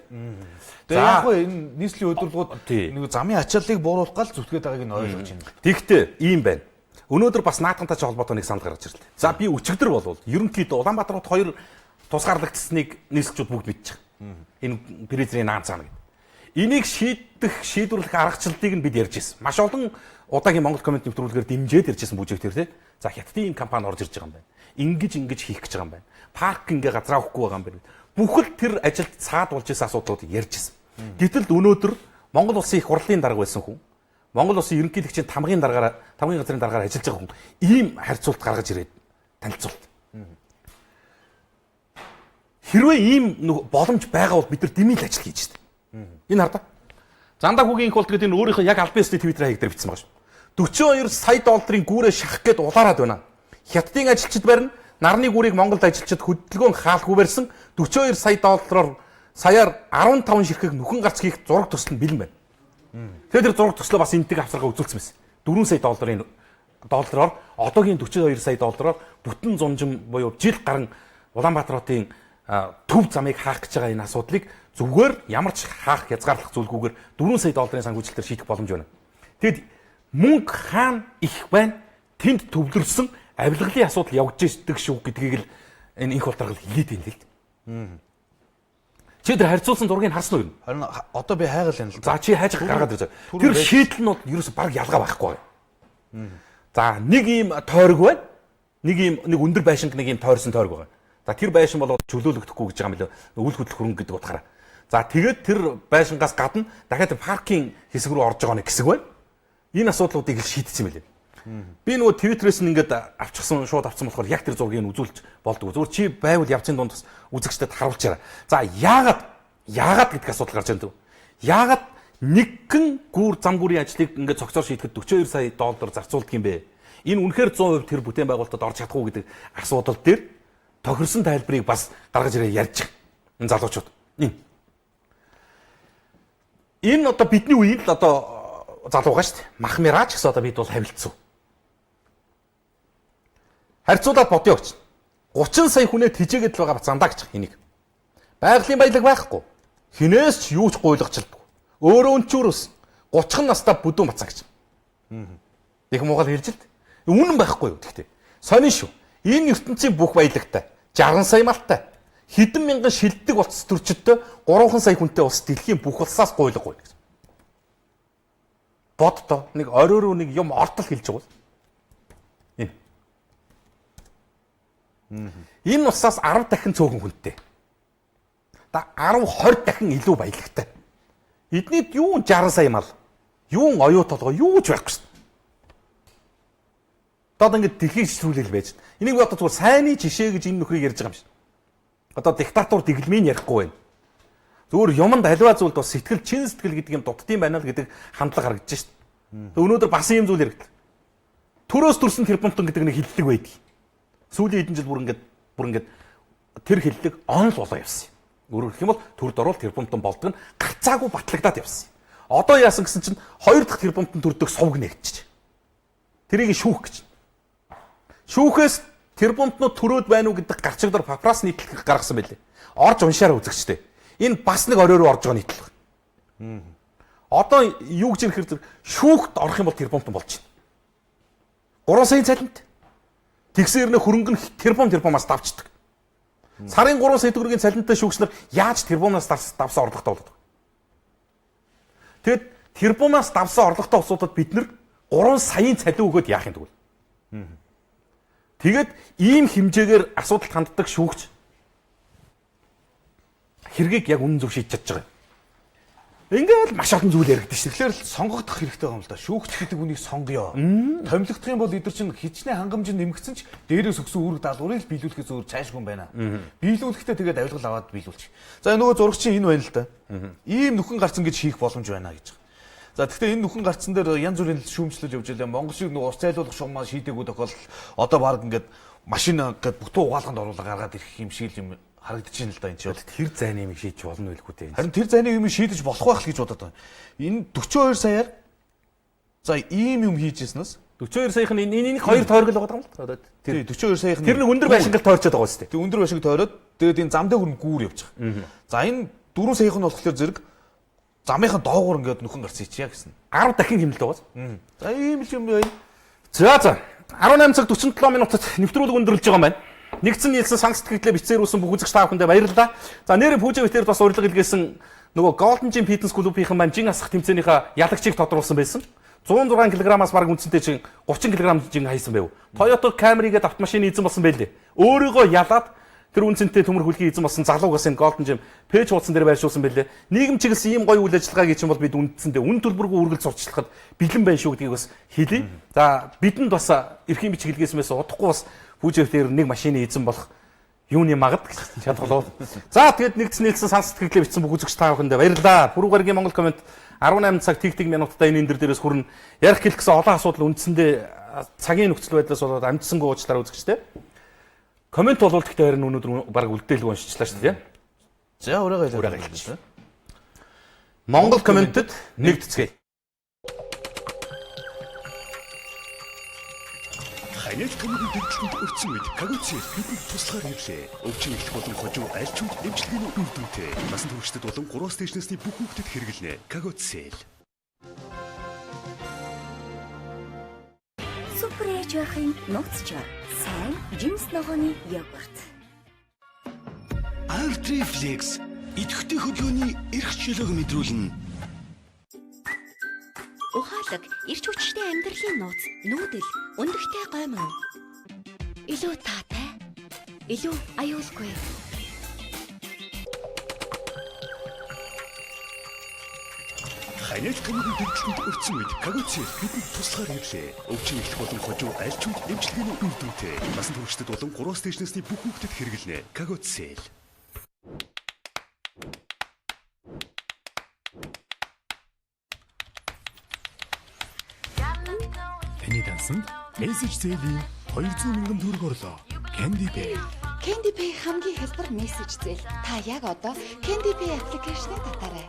Тэгээ яах вэ энэ нийслэлийн удирдлагууд нэг замын ачааллыг бууруулах гал зүтгээд байгааг нь ойлгож байна. Тэгтээ ийм байна. Өнөөдөр бас наадхантай ч холбоотой нэг санал гаргаж ирлээ. За би өчигдөр болвол ерөнхийдөө Улаанбаатар хот 2 тусгаарлагдсныг нийслэлчүүд бүгд мэдчих. Энэ призрийн наан цаана гэдэг. Энийг шийдвэрлэх аргачлалыг нь бид ярьж ирсэн. Маш олон удаагийн Монгол коммент нэвтрүүлгээр дэмжиж ярьж ирсэн бүжигтэр тий. За хятадын энэ компани орж ирж байгаа юм байна. Ингэж хийх гэж байгаа юм байна. Парк ингээ газраа өгөхгүй байгаа юм байна. Бүхэл тэр ажилд цаад болж исэн асуудлуудыг ярьж ирсэн. Гэтэл өнөөдөр Монгол улсын их хурлын дарга байсан хүн, Монгол улсын ерөнхийлөгчийн тамгын газрын дараагаар ажиллаж байгаа хүн ийм харьцуулт гаргаж ирээд танилцуулт. Хэрвээ ийм боломж байгаа бол бид нар дэмий л ажил хийж штэ. Энэ хардаа. Зандаа хүүгийн их болт гэдэг нь өөрийнхөө яг албан ёсны Twitter хаяг дээр бичсэн байгаа шүү. 42 сая долларын гүүрээ шахах гээд улаарад байна. Хятадын ажилчид барина, нарны гүүрийг Монголд ажилчид хөдөлгөөн хаалгүй барьсан 42 сая доллараар саяар 15 ширхэг нүхэн гарц хийх зураг төсөл нь бэлэн байна. Тэгэхээр тэр зураг төслөө бас энтэг авсаргаа үзүүлсэн байсан. 4 сая доллараар одоогийн 42 сая доллараар бүтэн зунжим буюу жил гарan Улаанбаатар хотын төв замыг хаах гэж байгаа энэ асуудлыг зүгээр ямар ч хаах хязгаарлах зүйлгүйгээр 4 сая долларын санхүүжилтээр шийдэх боломж байна. Тэгэд мөнгө хаана их байна? Тэнд төвлөрсөн авилгалын асуудал явж ирдэг шүү гэдгийг л энэ инх болторгол хэлээд байна л дээ. Чи тэр харьцуулсан зургийг харсан уу? Харин одоо би хайгаал юм л. За чи хайж гаргаад ирж байгаа. Тэр шийдэл нь бол ерөөсө баг ялгаа байхгүй. За нэг ийм тойрог байна. Нэг өндөр байшинг нэг ийм тойрсон тойрог байна. За тэр байшин бол чөлөөлөгдөхгүй гэж байгаа юм билээ. Үйл хөдлөх хөрөнгө гэдэг утгаараа. За тэгээд тэр байшингаас гадна дахиад паркинг хэсэг рүү орж байгаа нэг хэсэг байна. Энэ асуудлуудыг л шийдсэн юм билээ. Би нөгөө Twitter-ээс ингээд шууд авсан болохоор яг тэр зургийг үзүүлж болдгоо. Зүгээр чи байвал явцын дунд бас үзэгчдэд харуулчаарай. За яагаад гэдэг асуудал гарч байна. Яагаад нэгэн гүүр зам гүүрийн ажлыг ингээд цогцоор шийдэхэд 42 сая доллар зарцуулдаг юм бэ? Энэ үнэхээр 100% тэр бүтээн байгуулалтад орж чадахгүй гэдэг асуудал дээр тохирсон тайлбарыг бас гаргаж ирээ ярьж байгаа. Энэ залуучууд. Энэ одоо бидний үеийн л одоо залуугаа шүү дээ. Махмираач гэсэн одоо бид бол хавилцсан. Харьцуулаад бодё гэж. 30 сая хүнээ тижээгээд л байгаа бацаандаа гэж энийг. Байгалийн баялаг байхгүй. Хинээс ч юу ч гуйлгачилдаг. Өөрөө өнчүүрөөс 30 настай бүдүүн бацаа гэж. Их муугал хэлж л. Үнэн байхгүй юу гэхдээ. Сонин шүү. Энэ ертөнцийн бүх баялагтай 60 сая малтай хэдэн мянган шилдэг улс төрчидтэй 3 сая хүнтэй улс дэлхийн бүх улсаас гуйлгагүй гэж. Боддоо нэг оройроо нэг юм ортол хэлж байгаа. Энэ улсаас 10 дахин цөөхөн хүнтэй. 10-20 дахин илүү баялагтай. Эднийд юу 60 сая мал, юу оюу толгой, юу ч байхгүй шүү дээ. Одоо ингэ дэлхийг шитрүүлэл байж байна. Энийг одоо зүгээр сайнны жишээ гэж энэ нөхрийг ярьж байгаа юм шиг. Одоо диктатур дэглэмийг ярихгүй байна. Зүгээр юмд аливаа зүйлд бас сэтгэл чин сэтгэл гэдэг юм дутдсан байна л гэдэг хандлага харагдаж шүү дээ. Өнөөдөр бас ийм зүйл яригдл. Төрөөс төрсөн тэр бунтан гэдэг нэг хиллэг байдаг. Сүүлийн хэдэн жил бүр ингээд тэр хиллэг онл болоо явсан. Өөрөөр хэлэх юм бол төрд орол тэр бунтан болдог нь гарцаагүй батлагдаад явсан. Одоо яасан гэсэн чинь 2 дахь тэр бунтан төрдөг сувг нэгтчих. Тэрийг шүүх гэж. Шүүхээс тэр бунтнууд төрөөд байна уу гэдэг гарчигдор папрас нийтлэх гаргасан байлээ. Орж уншаараа үзэгчтэй. Энэ бас нэг орой руу орж байгаа нийтлэх. Одоо юу гэж нэхэр шүүхт орох юм бол тэр бунтан болж байна. 3 сая цалинт. Тэгсэн ирнэ хөрөнгө нь тэрбумаас давчдаг. Сарын 3 сая төгрөгийн цалинтай шүүгчнэр яаж тэрбумаас давсан орлоготой болдог. Тэгэд тэрбумаас давсан орлоготой улсуудад бид нар 3 саяын цалин өгөөд яах юм тэгвэл. Тэгээд ийм хэмжээгээр асуудалд ханддаг шүүгч хэргийг яг үнэн зөв шийдэж чадж байгаа юм. Ингээл маш олон зүйл яригдчих шээ. Тэгэхээр л сонгогдох хэрэгтэй юм л да. Шүүгч гэдэг үнийг сонгоё. Томилогдох юм бол эдгээр чинь хичнээн хангамжинд нэмэгдсэн ч дээрээс өгсөн үүрэг даалгаврыг л биелүүлэхэд зүгээр цаашгүй юм байна. Биелүүлэхдээ тэгээд авилгал аваад биелүүлчих. За нөгөө зурагчийн энэ байна л да. Ийм нүхэн гарцсан гэж хийх боломж байна гэж. За тэгэхээр энэ нүхэн гарцсан дээр янз бүрийн шүүмжлэл явж байлаа. Монгол шиг нөгөө ус зайлуулах шугамаа шийдэггүй тохиолдол одоо баг ингээд машин ингээд бүтэн угаалганд оруулаад гаргаад ирэх юм шиг юм харагдаж байна л да энэ чинь. Тэр зайны юм шийдэж болно байлгүй дээ. Харин тэр зайны юм шийдэж болох байх л гэж бодоод байна. Энэ 42 саяар за ийм юм хийжсэнээс 42 саяхан энийг хоёр тойргол байгаа юм л. Тэр 42 саяхан тэр нэг өндөр байшингал тойрчод байгаа шүү дээ. Тэг өндөр байшинг тойроод тэгээд энэ зам дээр хүрн гүүр явж байгаа. За энэ 4 саяхан нь болохоор зэрэг замынхаа доогуур ингээд нүхэн гарцсан чи яа гэсэн. 10 дахин хэмнэлт байгаа. За ийм л юм байна. За 18 цаг 47 минутад нэвтрүүлэг өндөрлөж байгаа юм байна. Нэгдсэн нийлсэн санкц тэтгэлээ бичсээрүүлсэн бүх үзэгч та бүхэндээ баярлалаа. За нэрээ Пүүжэ битээр бас урилга илгээсэн нөгөө Golden Gym Fitness Club-ийнхэн маань жин асах тэмцээнийхээ ялагчийг тодруулсан байсан. 106 кг-аас бараг үндсэнтэй чинь 30 кг жин хайсан байв. Toyota Camry-гээд автомашины эзэн болсон байлээ. Өөрийгөө ялаад тэр үндсэнтэй төмөр хүлгийн эзэн болсон залуугаас энэ Golden Gym пэйж хуудсан дээр байршуулсан байлээ. Нийгэм чиглэсэн ийм гоё үйл ажиллагаагийн чинь бол бид үндсэндээ үн төлбөргүй үргэлж сурчлахад бэлэн байна шүү гэдгийг бас хэлье. За бидэнд бас эрхийн бич хэлгээсмээс удахгүй бас Пүүжэ битээр нэг машины эзэн болох юуны магад гэж шалгалуу. За тэгээд нэгдсэн нийлсэн санкц тэтгэлээ бичсэн бүх үзэгч та бүхэндээ баярлалаа. Пүрэв гарагийн Монгол комент 18 цаг тэг минуттай энэ эндэр дээрээс хүрнэ. Ярих хэлэх гэсэн олон асуудал үндсэндээ цагийн нөхцөл байдлаас болоод амжсангүй уучлаарай үзэгчтэй. Комент болвол гэхдээ харин өнөөдөр баг үлдээлгүй уншчихлаа шүү дээ. За ураагаа хэлээ. Монгол комментэд нэгдэцгээе. Хаяг комментийн дэлгэцэнд өртсөн үед Кагуци бидэнд туслахаар ирлээ. Өвчин эхлэх болон хожуу аль ч үед эмчилгээний үр дүнтэй. Насан туршид болон 3 стэйшнэсний бүх хүүхдэд хэрэглэнэ. Кагуци. Супер ээж байхын нууцчаар сайн жимс ногооны йогурт. Artriflex идэвхтэй хөдөлгөөний эрх чөлөөг мэдрүүлнэ. Ухаалаг, эрч хүчтэй амьдралын нууц, нүүдэл, өндөртэй гомон. Илүү таатай, илүү аюулгүй. Хаяг комментийн дэлгэцэнд өртсөн үед Кагуци бидэнд туслахаар ирлээ. Өвчин эхлэх болон хожуу аль ч үед эмчилгээний үр дүнтэй. Насан туршид болон 3 стэйшнэсний бүх хүүхдэд хэрэглэнэ. Кагуци. Таны дансанд мессежцээлийн 200,000 төгрөг орлоо. Candy Pay. Candy Pay хамгийн хялбар мессеж зээл. Та яг одоо Candy Pay аппликейшнийг татаарай.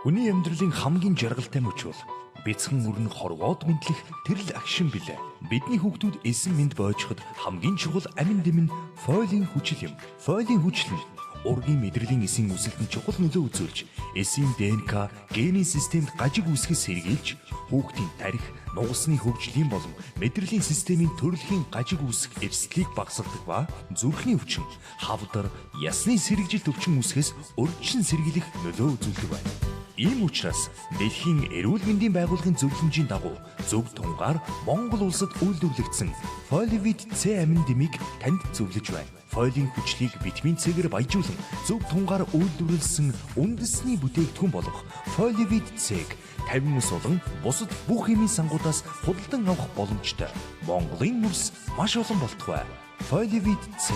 Хүний амьдралын хамгийн жаргалтай мөч бол бяцхан өрнө хорвоод мэдлэх тэрл агшин билээ. Бидний хүүхдүүд эсэн мэд боожоход хамгийн чухал амин дэм нь фойлын хүчил юм. Фойлын хүчил нь ургийн мэдрэлийн эсийн үсэлтэнд чухал нөлөө үзүүлж, эсийн ДНК генийн системд гажиг үүсгэс сэргийлж, хүүхдийн тарих, нугасны хөгжлийн болон мэдрэлийн системийн төрөлхийн гажиг үүсэх эрсдлийг багасгадаг ба зүрхний өвчин, хавдар, ясны сэргижилт өвчин үүсгэс урьдчилан сэргийлэх нөлөө үзүүлдэг байна. Ийм учраас дэлхийн эрүүл мэндийн байгууллагын зөвлөмжийн дагуу зөв тунгаар Монгол улсад үйлдвэрлэгдсэн Folivit C амин дэмийг танд зөвлөж байна. Фойлын хүчлийг витамин C-гээр баяжуулан зөв тунгаар үйлдвэрлэсэн үндэсний бүтээгдэхүүн болох Folivit C-г 50-аас болон бусад бүх хэмжээний сангуудаас худалдан авах боломжтой. Монголын мөрс маш олон болтугай. Folivit C.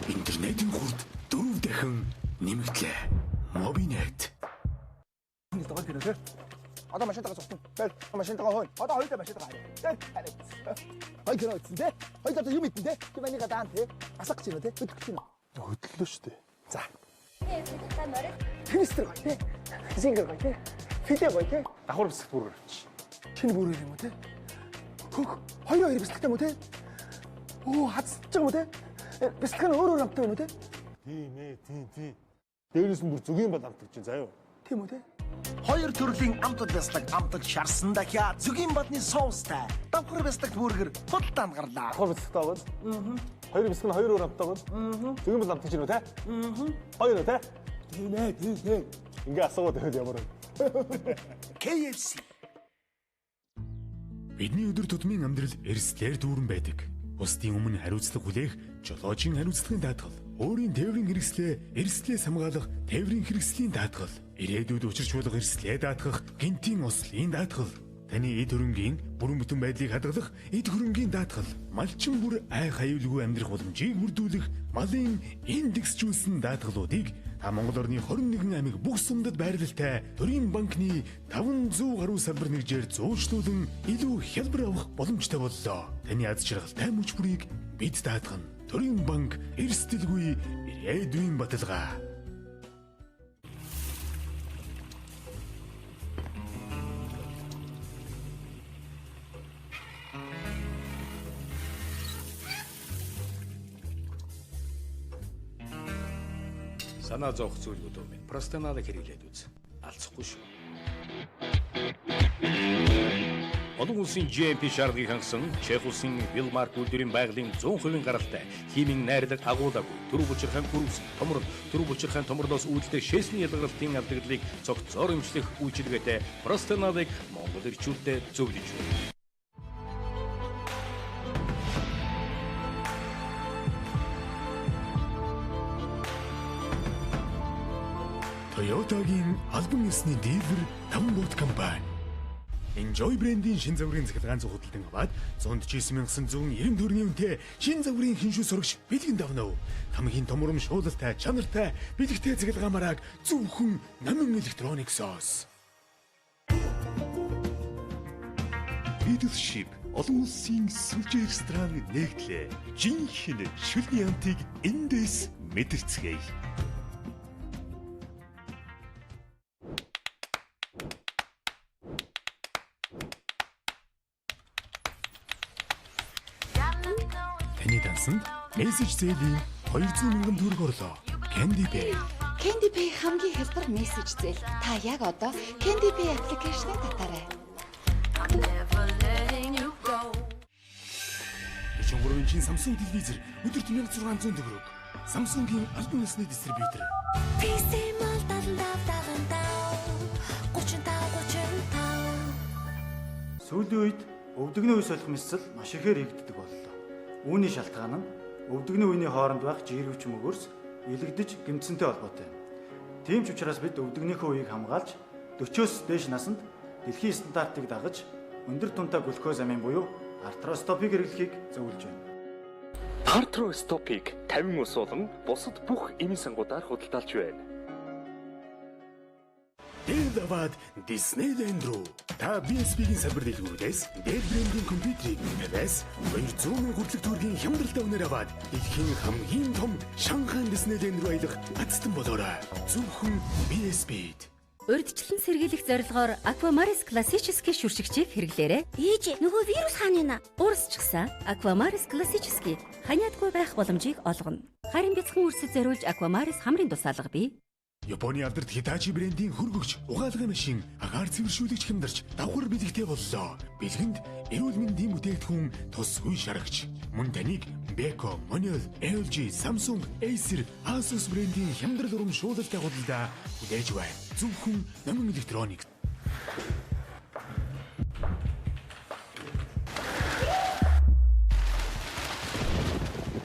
Интернетийн хурд 4 дахин нэмэгдлээ. Мобинет. Одоо машинтайгаа зогсон. Бэл машинтайгаа хойно. Одоо хоёулаа машинтайгаа харъя. Хой гэнэ үтсэн те. Хоёул одоо юм итэн те. Чи манийга даан те. Асах гэж байна те. хөдлөх гэж байна. Хөдлөлөө шүү дээ. За. Тэнистер гоё те. Зингэр гоё те. Фидэ гоё те. Давхар бисгт бүргэр. Чиний бүрээр юм уу те? Хөх, хоёр бисгэлтэй юм уу те? Оо, хацж байгаа юм уу те? Бисгэл нь өөр амттай юм уу те? Тийм ээ, тийм. Дээрээс нь бүр зүгийн бал амтдаг чинь заяа. Тийм үү те? Хоёр төрлийн амтд бяцлаг амтд шарсан дахиад зөгийн бадны соустай. Давхар бяцлаг бүргэр худалдаанд гарлаа. Давхар бяцлагтай бол? Хоёр бяцлаг нь хоёр өөр амттай бол? Зөгийн бад амт гэж юу те? Хоёр үү те? Тийм. Ингээ асуугаад байвал ямар вэ? KFC. Бидний өдөр тутмын амьдрал эрсдлээр дүүрэн байдаг. Бусдын өмнө хариуцлага хүлээх жолоочийн хариуцлагын даатгал. Өөрийн тээврийн хэрэгслээ эрсдлээс хамгаалах тээврийн хэрэгслийн даатгал. Ирээдүйд учирч болох эрсдлээ даатгах гинтийн ослын даатгал. Таны эд хөрөнгийн бүрэн бүтэн байдлыг хадгалах эд хөрөнгийн даатгал. Малчин бүр ай хаюулгүй амьдрах боломжийг бүрдүүлэх малын индексжүүлсэн даатгалуудыг та Монгол орны 21 аймаг бүх сумдад байрлалтай Төрийн банкны 500 гаруй салбар нэгжээр зөөчлүүлэн илүү хялбар авах боломжтой боллоо. Таны аз жаргалтай мөч бүрийг бид даатгана. Төрийн банк эрсдэлгүй ирээдүйн баталгаа. Санаа зовх зүйлүүд минь простенадыг хэрэглээд үз. Алцахгүй шүү. Олон улсын GMP шаардлагыг хангасан Чех улсын Вилмарк үйлдвэрийн байгалийн 100% гаралтай химийн найрдаг агуулаагүй төрөв бочирхайн хүрүүс томор төрөв бочирхайн томордоос үүдэлтэй шээсний ялгарлтын алдагдлыг цогцоор эмчлэх үйлчилгээтэй простенадыг Монгол ирчүүддээ зөвлөж байна. Toyota-гийн албан ёсны дилер Тамбот компани. Enjoy брендийн шин загварын захиргаан зөвхөдөлтөн аваад 109,990 төгрөгийн үнэтэй шин загварын хиншүү сурагч бэлгэн давнав. Хамгийн том урамшуулалтай, чанартай, бэлэгтэй захиргаамаараа зөвхөн Намин Electronics-оос. Leadership олон улсын сүлжээ ресторан нэгтлээ. Жинхэнэ шүлний амтыг эндээс мэдэрцгээе. Таны дансанд мессеж зээлийн 200,000 төгрөг орлоо. Candy Pay. Candy Pay хамгийн хялбар мессеж зээл. Та яг одоо Candy Pay аппликейшнийг татаарай. 43 инчийн Samsung телевизэр өдөрт 1600 төгрөг. Samsung-ийн албан ёсны дистрибьютор. PC Mall 75 Сүүлийн үед өвдөгний үе солих мэсэл маш ихээр хийгддэг боллоо. Үүний шалтгаан нь өвдөгний үений хооронд байх жиргэвч мөгөөрс илэгдэж гэмтсэнтэй холбоотой. Тийм ч учраас бид өвдөгнийхөө үеийг хамгаалж 40-оос дээш наснд дэлхийн стандартыг дагаж өндөр тунтай глюкоз амин буюу артростопыг хэрэглэхийг зөвлөж байна. Артростопыг 50 ус болон бусад бүх эмийн сангуудаар худалдаалж байна. Дэлдавад Disneyland руу та BSB-ийн салбар дэлгүүрээс Dell брендийн компьютерийг эвэс 200,000 хүртэлх төгрөгийн хямдралтай үнээр аваад дэлхийн хамгийн том Шанхай Disneyland руу аялах гацтан болоорой. Зөвхөн BSB-д. Урьдчилан сэргийлэх зорилгоор Aquamaris классический шүршигчийг хэрэглээрэй. Ээж нөгөө вирус хаана нэ? Уурсчгсан Aquamaris классический ханиадгүй байх боломжийг олгоно. Харин бяцхан үрсэд зориулж Aquamaris хамрын тусаалга бий. Японы алдарт Hitachi брендийн хөргөгч угаалгын машин агаар цэвэршүүлэгч хямдарч давхар бэлэгтэй боллоо. Бэлгэнд эрүүл мэндийн бүтээгдэхүүн тусгүй шарагч. Мөн таныг Beko, Monel, LG, Samsung, Acer, Asus брендийн хямдрал урамшуулалтай худалдаа хүлээж байна. Зөвхөн Намин Electronics.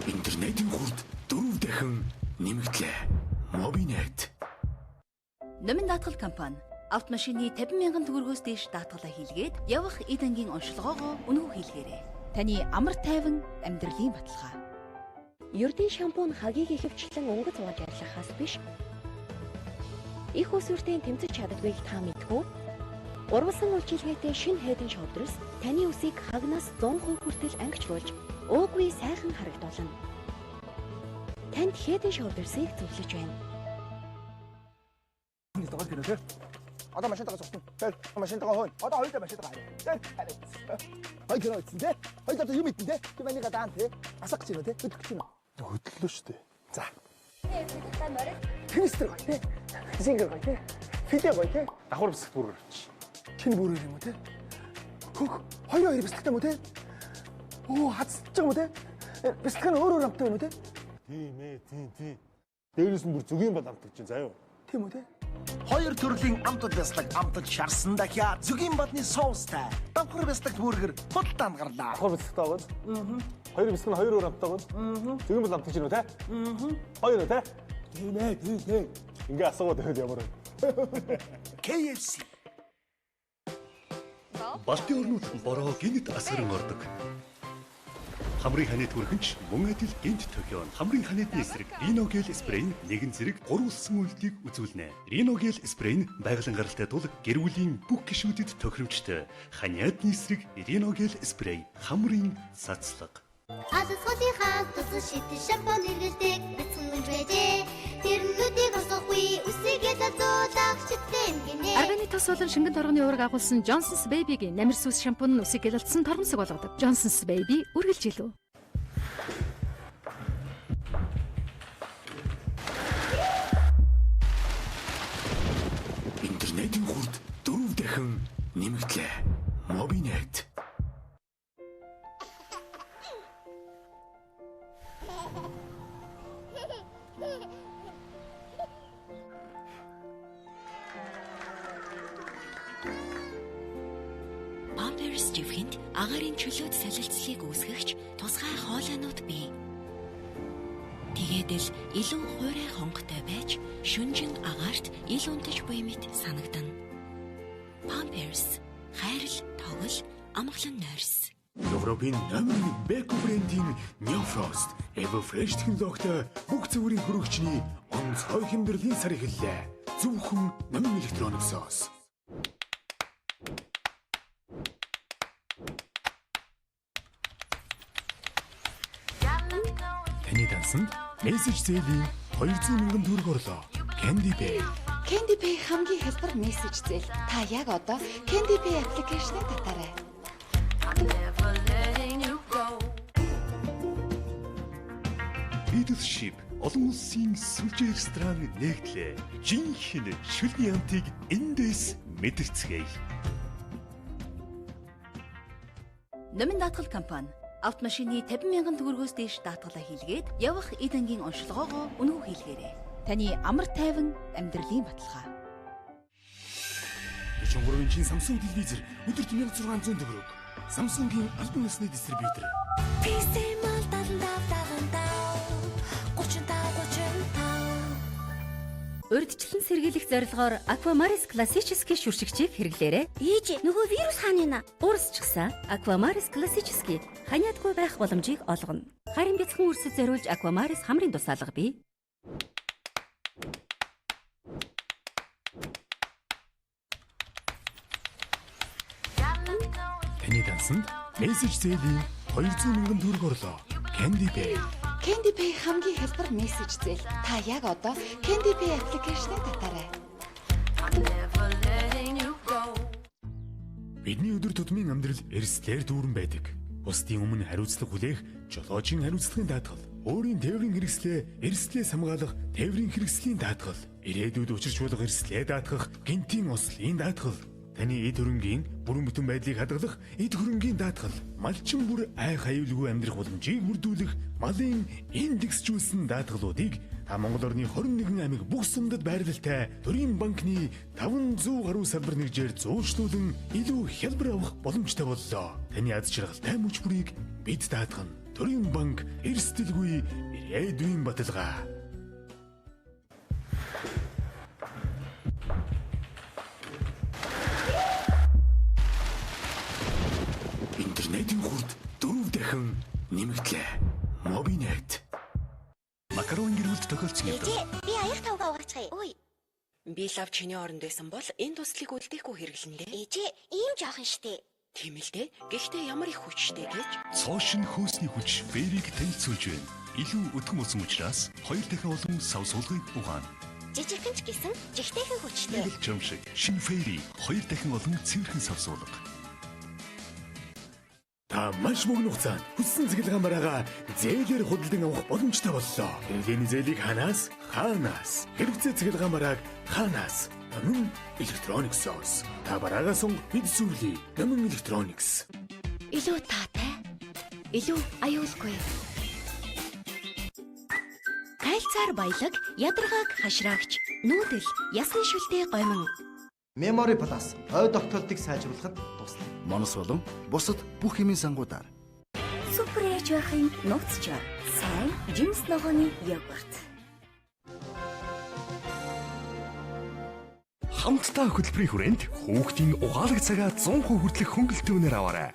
Интернетийн хурд 4 дахин нэмэгдлээ. Mobinet. Номин даатгал компани автомашины 50,000 төгрөгөөс дээш даатгалаа хийлгээд явах эд ангийн онцлогоогоо үнэгүй хийлгээрэй. Таны амар тайван амьдралын баталгаа. Ердийн шампунь хагийг ихэвчлэн өнгөц ууж арилгахаас биш. Их ус үртийн тэмцэж чаддгийг та мэдгүй. Урвалсан үйлчилгээтэй шинэ Head and Shoulders таны үсийг хагнаас 100% хүртэл ангичруулж уугүй сайхан харагдуулна. Танд Head and Shoulders-ийг зөвлөж байна. Одоо машинтайгаа зогсно. Тэр машинтайгаа хойно. Одоо хоёулаа машинтайгаа харъя. Тэр харъя. Хоёр кино үзсэн тий. Хоёул одоо юм идэн тий. Тэр манийг даан тий. Асах гэж байна тий. Хөдлөх чинь. Хөдлөлөө шүү дээ. За. Тэнистер гоё тий. Зингэр гоё тий. Фидэ гоё те. Давхар бэлсэгт бүргэр авч. Шинэ бүрээр юм уу те? Хөх хоёр бэлтгэдэг юм уу те? Оо хацж байгаа юм уу те? Бэлтгэх нь өөр амттай юм уу те? Тийм. Дээрээс нь бүр зүгийн бал амтдаг чинь заяа. Тийм үү те? Хоёр төрлийн амтд бяцлаг амтд шарсан дахиа зүгийн бадны соустай давхар бяцлаг бүргэр худалдаанд гарлаа. Давхар бэлсэгт байгаа. Хоёр бэлсэг нь хоёр өөр амттай байгаа. Зүгийн бал амтдаг чинь үү те? Хоёр үү те? Тийм. Ингээ асуугаад байвал ямар вэ? KFC. Балтийн орнууд бороо гинт асгаран ордог. Хамрын ханид хүрхэнч мөн адил гинт тохион хамрын ханиадны эсрэг Риногел спрей нь нэгэн зэрэг гурвалсан үйлдэлийг үзүүлнэ. Риногел спрей нь байгалийн гаралтай тул гэр бүлийн бүх гишүүдэд тохиромжтой. Ханиадны эсрэг Риногел спрей хамрын цацлага. Асасготынхаа тусан шидэн шампунь эргэлдэг бэлтгэн үнж байжээ. Тэрнүүдийг осохгүй үсэгээ зазуулах шидэн гинэ. Арганы тос болон шингэн торгоны уураг агуулсан Johnson's Baby-гийн намир сүс шампунь нь үсэг гэлэлтсэн тормосог болгодог. Johnson's Baby үргэлжилв. Интернетийн хурд 4 дахин нэмэгдлээ. Mobinet. Pampers живхэнд агарын чөлөөт солилцлыг үүсгэгч тусгай хоолойнууд бий. Тэгээд л илүү хуурай хонготой байж шүнжин агаарт ил унтаж буй мэт санагдана. Pampers хайрл, тогл, амгалан нойрс. Европын номер 1 Beko брендийн Neofrost Everfresh технологитой бүх цэврийн хөрөгчний онцгой хэмбэрлийн сар эхэллээ. Зөвхөн номер электроник соос. Таны дансанд мессеж зээлийн 200,000 төгрөг орлоо. Candy Pay. Candy Pay хамгийн хялбар мессеж зээл. Та яг одоо Candy Pay аппликейшнийг татаарай. Leadership олон улсын сүлжээ ресторан нэгтлээ. Жинхэнэ шүлний амтыг эндээс мэдэрцгээе. Номин даатгал компани автомашины 50,000 төгрөгөөс дээш даатгалаа хийлгээд явах эд ангийн онцлогоогоо үнэгүй хийлгээрэй. Таны амар тайван амьдралын баталгаа. 43-ийн Samsung телевизэр өдөрт 1600 төгрөг. Samsung-ийн албан ёсны дистрибьютор. Писэмэл Урьдчилан сэргийлэх зорилгоор Aquamaris классический шүршигчийг хэрэглээрэй. Ээж, нөгөө вирус хаана? Уурсчихсан Aquamaris классический ханиадгүй байх боломжийг олгоно. Харин бяцхан үрсэд зориулж Aquamaris хамрын тусаалга бий. Таны дансанд мессеж зээлийн 200,000 төгрөг орлоо. Candy Pay. Candy Pay хамгийн хялбар мессеж зээл. Та яг одоо Candy Pay аппликейшнийг татаарай. Бидний өдөр тутмын амьдрал эрсдлээр дүүрэн байдаг. Бусдын өмнө хариуцлага хүлээх жолоочийн хариуцлагын даатгал. Өөрийн тээврийн хэрэгслээ эрсдлээс хамгаалах тээврийн хэрэгслийн даатгал. Ирээдүйд учирч болох эрсдлээ даатгах гинтийн ослын даатгал. Таны эд хөрөнгийн бүрэн бүтэн байдлыг хадгалах эд хөрөнгийн даатгал. Малчин бүр ай хаюулгүй амьдрах боломжийг бүрдүүлэх малын индексжүүлсэн даатгалуудыг Монгол орны 21 аймаг бүх сумдад байрлалтай Төрийн банкны 500 гаруй салбар нэгжээр зөөчлүүлэн илүү хялбар авах боломжтой боллоо. Таны аз жаргалтай мөч бүрийг бид даатгана. Төрийн банк эрсдэлгүй ирээдүйн баталгаа. Интернетийн хурд 4 дахин нэмэгдлээ. Mobinet. Макарон гэрүүлд тохиолдсон юм. Би аяг тавга угаачихъя. Ой. Би лав чиний оронд байсан бол энэ туслыг үлдээхгүй хэрэглэн дээ. Ээжээ, ийм жоохон штэ. Тийм л дээ. Гэхдээ ямар их хүчтэй гэж. Цоошин хөөсний хүч бэрийг танилцуулж байна. Илүү өдгөн болсон учраас 2 дахин олон сав суулгыг угаана. Жижигхэн ч гэсэн жигтэйхэн хүчтэй. Нэг ч юм шиг шинэ фэри 2 дахин олон цэвэрхэн сав суулга. Та маш богино хугацаанд хүссэн цэглэгаан бараагаа зээлээр худалдан авах боломжтой боллоо. Хэрэглээний зээлийг хаанаас? Хаанаас. Хэрэгцээ цэглэгаан барааг хаанаас? Намын Electronics Source. Та бараагаа сонго бид сүрли. Намын Electronics. Илүү таатай. Илүү аюулгүй. Кальцаар баялаг, ядаргааг хашраагч, нүүдэл, ясны шүлтэй гомон. Memory Plus ой тогтолтыг сайжруулахад туслана. Монос болон бусад бүх хэмийн сангуудаар. Супер ээж байхын нууцчаар сайн жимс ногооны йогурт. Хамтдаа хөтөлбөрийн хүрээнд хүүхдийн угаалаг цагаа 100% хүртэлх хөнгөлөлтөөр үнээр аваарай.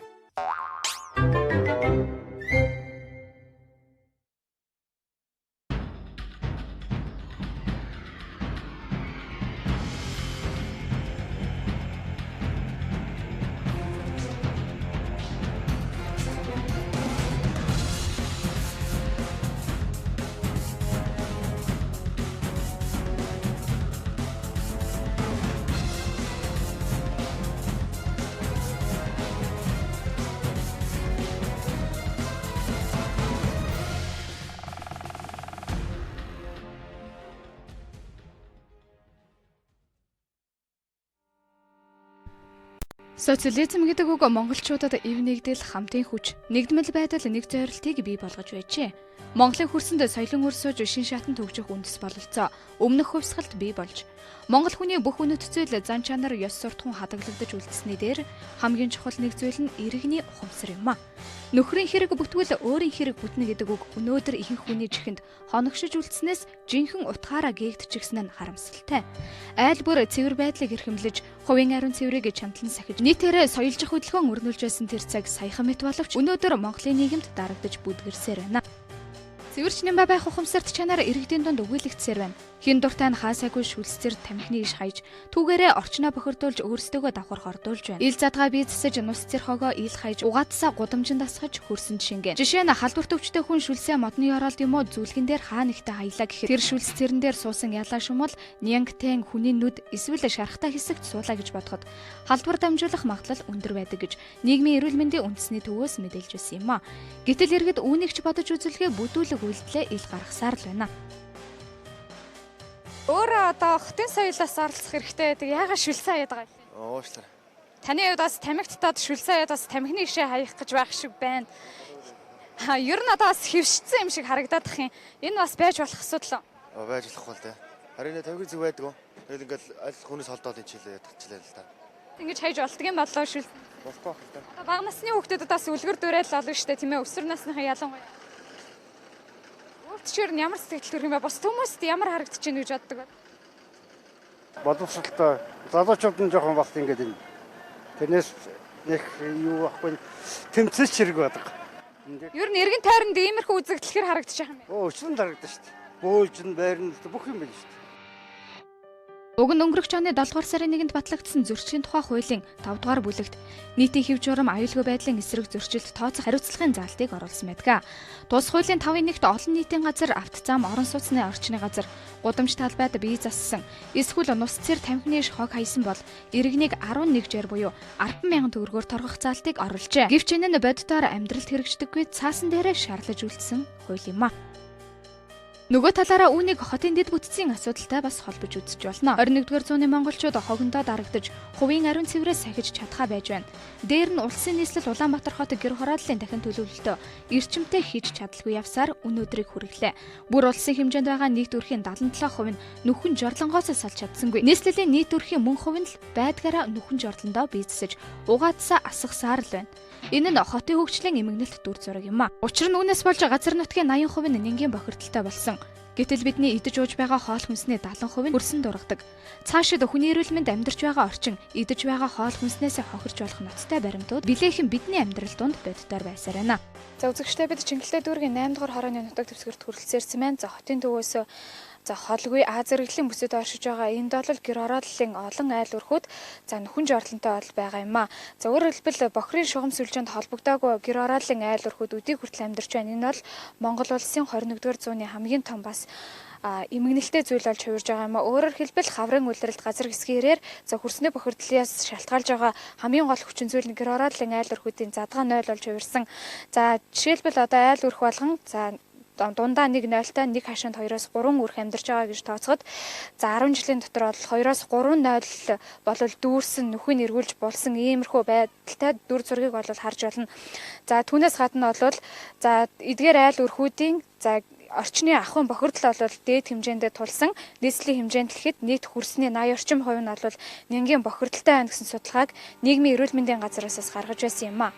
Социализм гэдэг үг монголчуудад эв нэгдэл, хамтын хүч, нэгдмэл байдал, нэг зорилтыг бий болгож байжээ. Монголын хөрсөнд соёлын өрсөж шин шатан төгжих үндэс бололцоо. Өмнөх хувьсгалт бий болж Монгол хүний бүх үнэт зүйл зан чанар ёс суртахуун хадгалагдаж үлдсэний дээр хамгийн чухал нэг зүйл нь иргэний ухамсар юм а. Нөхрийн хэрэг бүтгүүл өөрийн хэрэг бүтнэ гэдэг үг өнөөдөр ихэнх хүний чихэнд хоногшиж үлдснээс жинхэнэ утгаараа гээгдчихсэн нь харамсалтай. Айл бүр цэвэр байдлыг эрхэмлэж, хувийн ариун цэврийг чамдлан сахиж, нийтээрээ соёлжих хөдөлгөөн өрнүүлж байсан тэр цаг саяхан мэт боловч өнөөдөр Монголын нийгэмд дарагдаж бүдгэрсээр байна. Цэвэрч нэмбай байх ухамсарт чанар иргэдийн дунд өгүүлэгдсээр байна. Хин дуртай нь хаасаагүй шүлцээр тамхины иш хайж, түүгээрээ орчноо бохирдуулж өөрсдөө давхар хордуулж байна. Ил задгаа бие засаж, нус цэрхогоо ил хайж, угаатсаа гудамжинд асгаж хөрсөн шингэн. Жишээ нь халдвар төвчтэй хүн шүлсээ модны оролд юм уу зүлгэн дээр хаа нэгтээ хаялаа гэхэд тэр шүлс цэрэн дээр суусан ялаа шумал нянгтэн хүний нүд эсвэл шархтаа хэсэгт суулаа гэж бодоход халдвар дамжуулах магадлал өндөр байдаг гэж нийгмийн эрүүл мэндийн үндэсний төвөөс мэдээлж байсан юм а. Гэтэл иргэд үүнийг ч бодож үзэлгээ бүдүүлэг үйлдэлээ ил гаргасаар л байна. Өөрөө одоо хотын соёлоос оролцох хэрэгтэй байдаг. Яагаад шүлсээ хаяад байгаа юм? Уушлаа. Таны хувьд бас тамхитад шүлсээ хаяад бас тамхины ишээ хаях гэж байх шиг байна. Ер нь одоо бас хэвшсэн юм шиг харагдаад ах юм. Энэ бас байж болох асуудал уу? Байж болохгүй л дээ. Харин тамхи зүг байдаг уу? Тэгэл ингээл аль хүнээс холдоод энэ чилээ ядчихлаа л та. Ингэж хайж болдго юм болоо шүл. Болохгүй байх л та. Бага насны хүүхдүүдэд бас үлгэр дуурайл олно штэ тийм ээ. Өсвөр насныхан ялангуяа. Өөр ямар сэтгэл төрх юм бэ? Бос хүмүүст ямар харагдаж байна гэж боддог вэ? Боловсралтай залуучууд нь жоохон бас ингэж энэ. Тэрнээс нэг юу ахгүй тэмцэж хэрэг байдаг. Ер нь эргэн тойронд иймэрхүү үзэгдлэхэр харагдаж байгаа юм байна. Өчнөнд харагдаж штэ. Бөөлж нь байрны бүх юм байна штэ. Уг нь өнгөрөх оны 7 дугаар сарын 1-нд батлагдсан зөрчлийн тухай хуулийн 5 дугаар бүлэгт нийтийн хэв журам аюулгүй байдлын эсрэг зөрчилд тооцох хариуцлагын заалтыг оруулсан байдаг. Тус хуулийн 5-1-т олон нийтийн газар, авто зам, орон сууцны орчны газар, гудамж талбайд бие зассан, эсвэл нус цэр тамхины иш хог хаясан бол иргэнийг 11 жээр буюу 10,000 төгрөгөөр торгох заалтыг оруулжээ. Гэвч энэ нь боддоор амьдралд хэрэгждэггүй цаасан дээрээ шаарлаж үлдсэн хууль юм а. Нөгөө талаараа үүнийг хотын дэд бүтцийн асуудалтай бас холбож үзэж болно. 21-р зууны монголчууд хогондоо дарагдаж, хувийн ариун цэврээс сахиж чадхаа байж байна. Дээр нь улсын нийслэл Улаанбаатар хот гэр хорооллын дахин төлөвлөлтөө эрчимтэй хийж чадалгүй явсаар өнөөдрийг хүргэлээ. Бүр улсын хэмжээнд байгаа нийт өрхийн 77% нь нүхэн жорлонгоос салж чадсангүй. Нийслэлийн нийт өрхийн мөн хувь нь л байдгаараа нүхэн жорлондоо бие засаж, угаатсаа асгасаар л байна. Энэ нь хотын хөгжлийн эмгэнэлт дүр зураг юм а. Учир нь үүнээс болж газар нутгийн 80% нь нингийн бохирдолтой болсон. Гэтэл бидний идэж ууж байгаа хоол хүнсний 70% нь хөрсөн дургадаг. Цаашид хүний эрүүл мэнд амьдарч байгаа орчин, идэж байгаа хоол хүнснээс хохирч болох ноцтой баримтууд билээхэн бидний амьдрал донд боддоор байсаар байна. За үзэгчтэй бид Чингэлтэй дүүргийн 8 дугаар хорооны нутаг дэвсгэрт хүрэлцээрсэн байна. За хотын төвөөс холгүй Аз зэрэглэлийн бүсэд оршиж байгаа энд бол гэр хорооллын олон айл өрхүүд нүхэн жорлонтой бол байгаа юм а. За өөрөөр хэлбэл бохирын шугам сүлжээнд холбогдоогүй гэр хорооллын айл өрхүүд өдийг хүртэл амьдарч байна. Энэ бол Монгол улсын 21-р зууны хамгийн том бас эмгэнэлтэй зүйл болж хувирж байгаа юм а. Өөрөөр хэлбэл хаврын үлрэлт газар хэсгээрээр хөрсний бохирдлоос шалтгаалж байгаа хамгийн гол хүчин зүйл нь гэр хорооллын айл өрхүүдийн задгаа 0 болж хувирсан. За жишээлбэл одоо айл өрх болгон дундаа 1-0-тай нэг хашаанд 2-3 үрх амьдарч байгаа гэж тооцоход за 10 жилийн дотор бол 2-3-0 болол дүүрсэн нүхийг эргүүлж болсон иймэрхүү байдалтай дүр зургийг бол харж болно. За түүнээс гадна бол за эдгээр айл өрхүүдийн за орчны ахуйн бохирдол бол дээд хэмжээнд тулсан нийслэлийн хэмжээнд гэхэд нийт хүрсний 80 орчим хувь нь бол нянгийн бохирдолтой байна гэсэн судалгааг нийгмийн эрүүл мэндийн газраас гаргаж байсан юм а.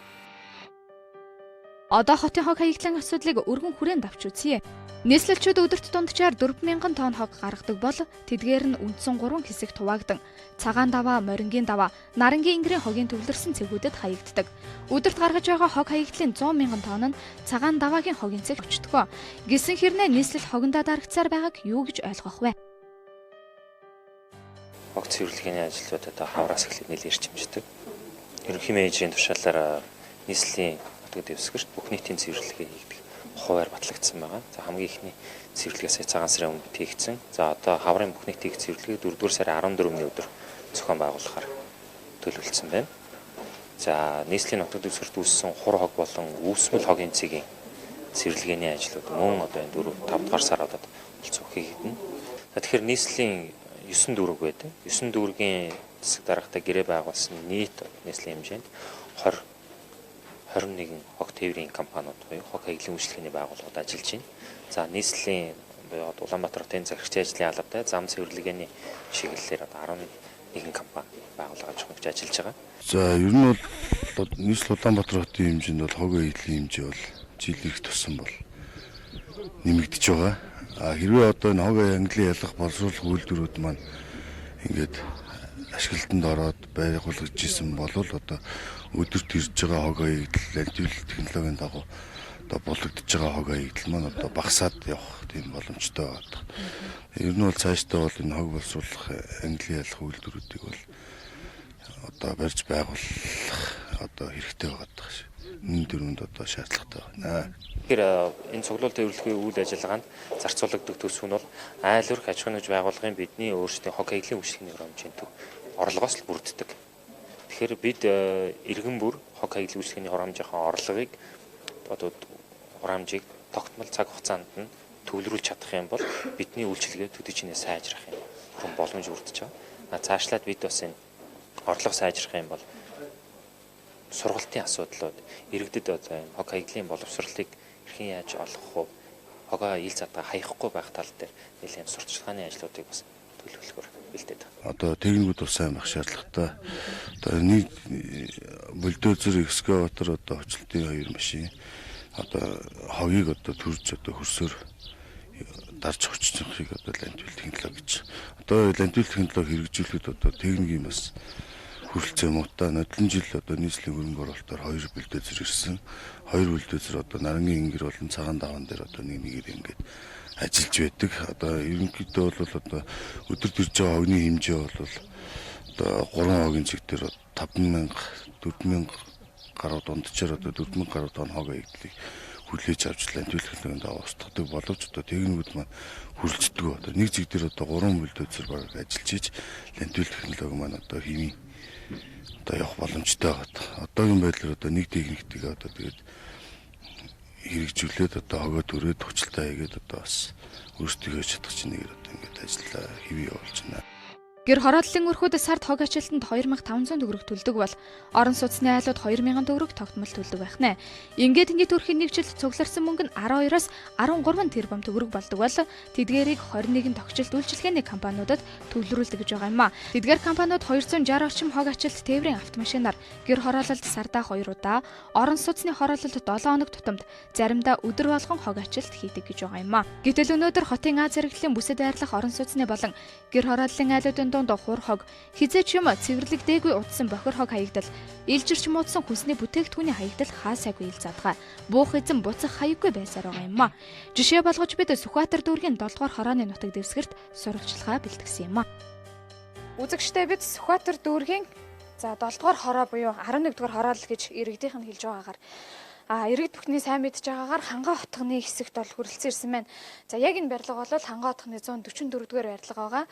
Одоо хотын хог хаягдлын асуудлыг өргөн хүрээнд авч үзье. Нийслэлчүүд өдөрт дунджаар 4,000 тонн хог гаргадаг бол тэдгээр нь үндсэн 3 хэсэгт хуваагдсан. Цагаан даваа, морингийн даваа, нарангийн ингэрийн хогийн төвлөрсөн цэгүүдэд хаягддаг. Өдөрт гаргаж байгаа хог хаягдлын 100,000 тонн нь цагаан даваагийн хогийн цэг очдог. Гэсэн хэрнээ нийслэл хогондоо дарагцаар байгааг юу гэж ойлгох вэ? Хог цэвэрлэгийн ажлууд одоо хавраас эхлээд нэлээд эрчимжтэй. Ерөнхий менежерийн тушаалаар нийслэлийн дэвсгэрт бүх нийтийн цэвэрлэгээ хийгдэх хуваар батлагдсан байгаа. За хамгийн ихний цэвэрлэгээ сая цагаан сарын өмнө хийгдсэн. За одоо хаврын бүх нийтийн цэвэрлэгээ 4-р сарын 14-ний өдөр зохион байгуулахаар төлөвлөсөн байна. За нийслэлийн нутаг дэвсгэрт үүссэн хур хог болон үүсмэл хогийн цэгийн цэвэрлэгээний ажлууд мөн одоо энэ 4-5 дугаар саруудад болцоо хийгдэнэ. За тэгэхээр нийслэлийн 9 дүүрэг байдаг. 9 дүүргийн засаг даргатай гэрээ байгуулсан нийт нийслэлийн хэмжээнд 21 хог тээврийн компаниуд буюу хог хаягдлын үйлчлэгээний байгууллагууд ажиллаж байна. За нийслэлийн буюу Улаанбаатар хотын захирагчийн ажлын албатай зам цэвэрлэгээний чиглэлээр 11 компани байгууллагаж ажиллаж байгаа. За ер нь бол нийслэл Улаанбаатар хотын хэмжээнд бол хог хаягдлын хэмжээ бол жилийнх тусан бол нэмэгдэж байгаа. Хэрвээ одоо энэ хог хаягдлын ялах боловсруулах үйлдвэрүүд маань ингээд ашиглалтанд ороод байгуулагдж исэн бол одоо өдөрт ирж байгаа хог хаягдал альтвил технологийн дагуу одоо болгогдож байгаа хог хаягдал маань одоо багасаад явах тийм боломжтой байна. Ер нь бол цаашдаа бол энэ хог боловсруулах англи ялах үйлдвэрүүдийг бол одоо барьж байгуулах одоо хэрэгтэй байгаа шүү. Энэ дөрөнд одоо шаардлагатай байна. Тэгэхээр энэ цуглуул тээвэрлэгийн үйл ажиллагаанд зарцуулагддаг төсөв нь бол айл өрх аж ахуйн нэгж байгууллагын бидний өөрсдийн хог хаягдлын үйлчлэгээний хөрөмжийн төв орлогоос л бүрддэг. Тэгэхээр бид иргэн бүр хог хаягдлын үйлчлэгээний хөрөмжийн орлогыг одоо хөрөмжийг тогтмол цаг хугацаанд нь төвлөрүүлж чадах юм бол бидний үйлчлэгээ төдийчнээ сайжрах юм боломж бүрдэж байгаа. Цаашлаад бид бас энэ орлого сайжрах юм бол сургалтын асуудлууд иргэдэд одоо энэ хог хаягдлын боловсролыг хэрхэн яаж олгох вэ? Хогоо ил задаа хаяхгүй байх тал дээр нэлээд сурталчилгааны ажлуудыг бас төлөвлөхөөр бэлдээд байна. Одоо техникүүд бол сайн байх шаардлагатай. Одоо нэг бульдозер экскаватор одоо хоцлтын 2 машин одоо хогийг одоо төрж одоо хөрсөөр дарж хүчнэхийг одоо ландвил технологи гэж. Одоо ландвил технологи хэрэгжүүлэхэд одоо техникийн бас хүрэлцээ муутай. Нодлон жил одоо нийслэлийн хөрөнгө оруулалтаар 2 бульдозер ирсэн. 2 бульдозер одоо нарангийн ингэр болон цагаан даваан дээр одоо нэгээр ингээд ажиллаж байдаг. Одоо ерөнхийдөө бол одоо өдөр төрж байгаа хогны хэмжээ бол одоо 3 хогийн цэг дээр 5,000 4,000 гаруй дунджаар одоо 4,000 гаруй тонн хог хаягдлыг хүлээж авч ландвил технологид авахддаг боловч одоо техникүүд маань хүрэлцдэг. Одоо нэг зэг дээр одоо 3 бульдозер баг ажиллаж иж ландвил технологи маань одоо химийн одоо явах боломжтой байгаа. Одоогийн байдлаар одоо нэг техникийг одоо тэгээд хэрэгжүүлээд одоо хогоо төрөөд хүчлээ хийгээд одоо бас өөрсдөө чадах чинь нэгээр одоо ингээд ажиллаа хэвээ явуулж байна. Гэр хороодлын өрхүүд сард хог ажилтанд 2,500 төгрөг төлдөг бол орон сууцны айлууд 2,000 төгрөг тогтмол төлдөг байх нэ. Ингээд төрхийн нэг жилд цугларсан мөнгө нь 12-аас 13 тэрбум төгрөг болдог бол тэдгээрийг 21 тогтчлт үйлчилгээний компаниудад төвлөрүүлдэг гэж байгаа юм а. Тэдгээр компаниуд 260 орчим хог ажилт тээврийн автомашинаар гэр хороололд сардаа 2 удаа, орон сууцны хороололд 7 хоног тутамд заримдаа өдөр болгон хог ажилт хийдэг гэж байгаа юм а. Гэтэл өнөөдөр хотын Аз зэрэглэлийн бүсэд байрлах орон сууцны болон гэр хорооллын айлуудын дунд хур хог хизээч юм цэвэрлэгдээгүй утсан бохир хог хаягдал илжирч муудсан хүнсний бүтээгдэхүүний хаягдал хаасайгүй ил задгаа буух эзэн буцах хаяггүй байсаар байгаа юм а. Жишээ болгож бид Сүхбаатар дүүргийн 7 дугаар хорооны нутаг дэвсгэрт сурвалжлагаа бэлтгэсэн юм а. Үзэгчдээ бид Сүхбаатар дүүргийн 7 дугаар хороо буюу 11 дугаар хороол гэж иргэдийнх нь хэлж байгаагаар Иргэд бүхний сайн мэдж байгаагаар Хангаа хотгоны хэсэгт бол хүрэлцэн ирсэн байна. За яг энэ барилга бол Хангаа хотгоны 144-р барилга байгаа.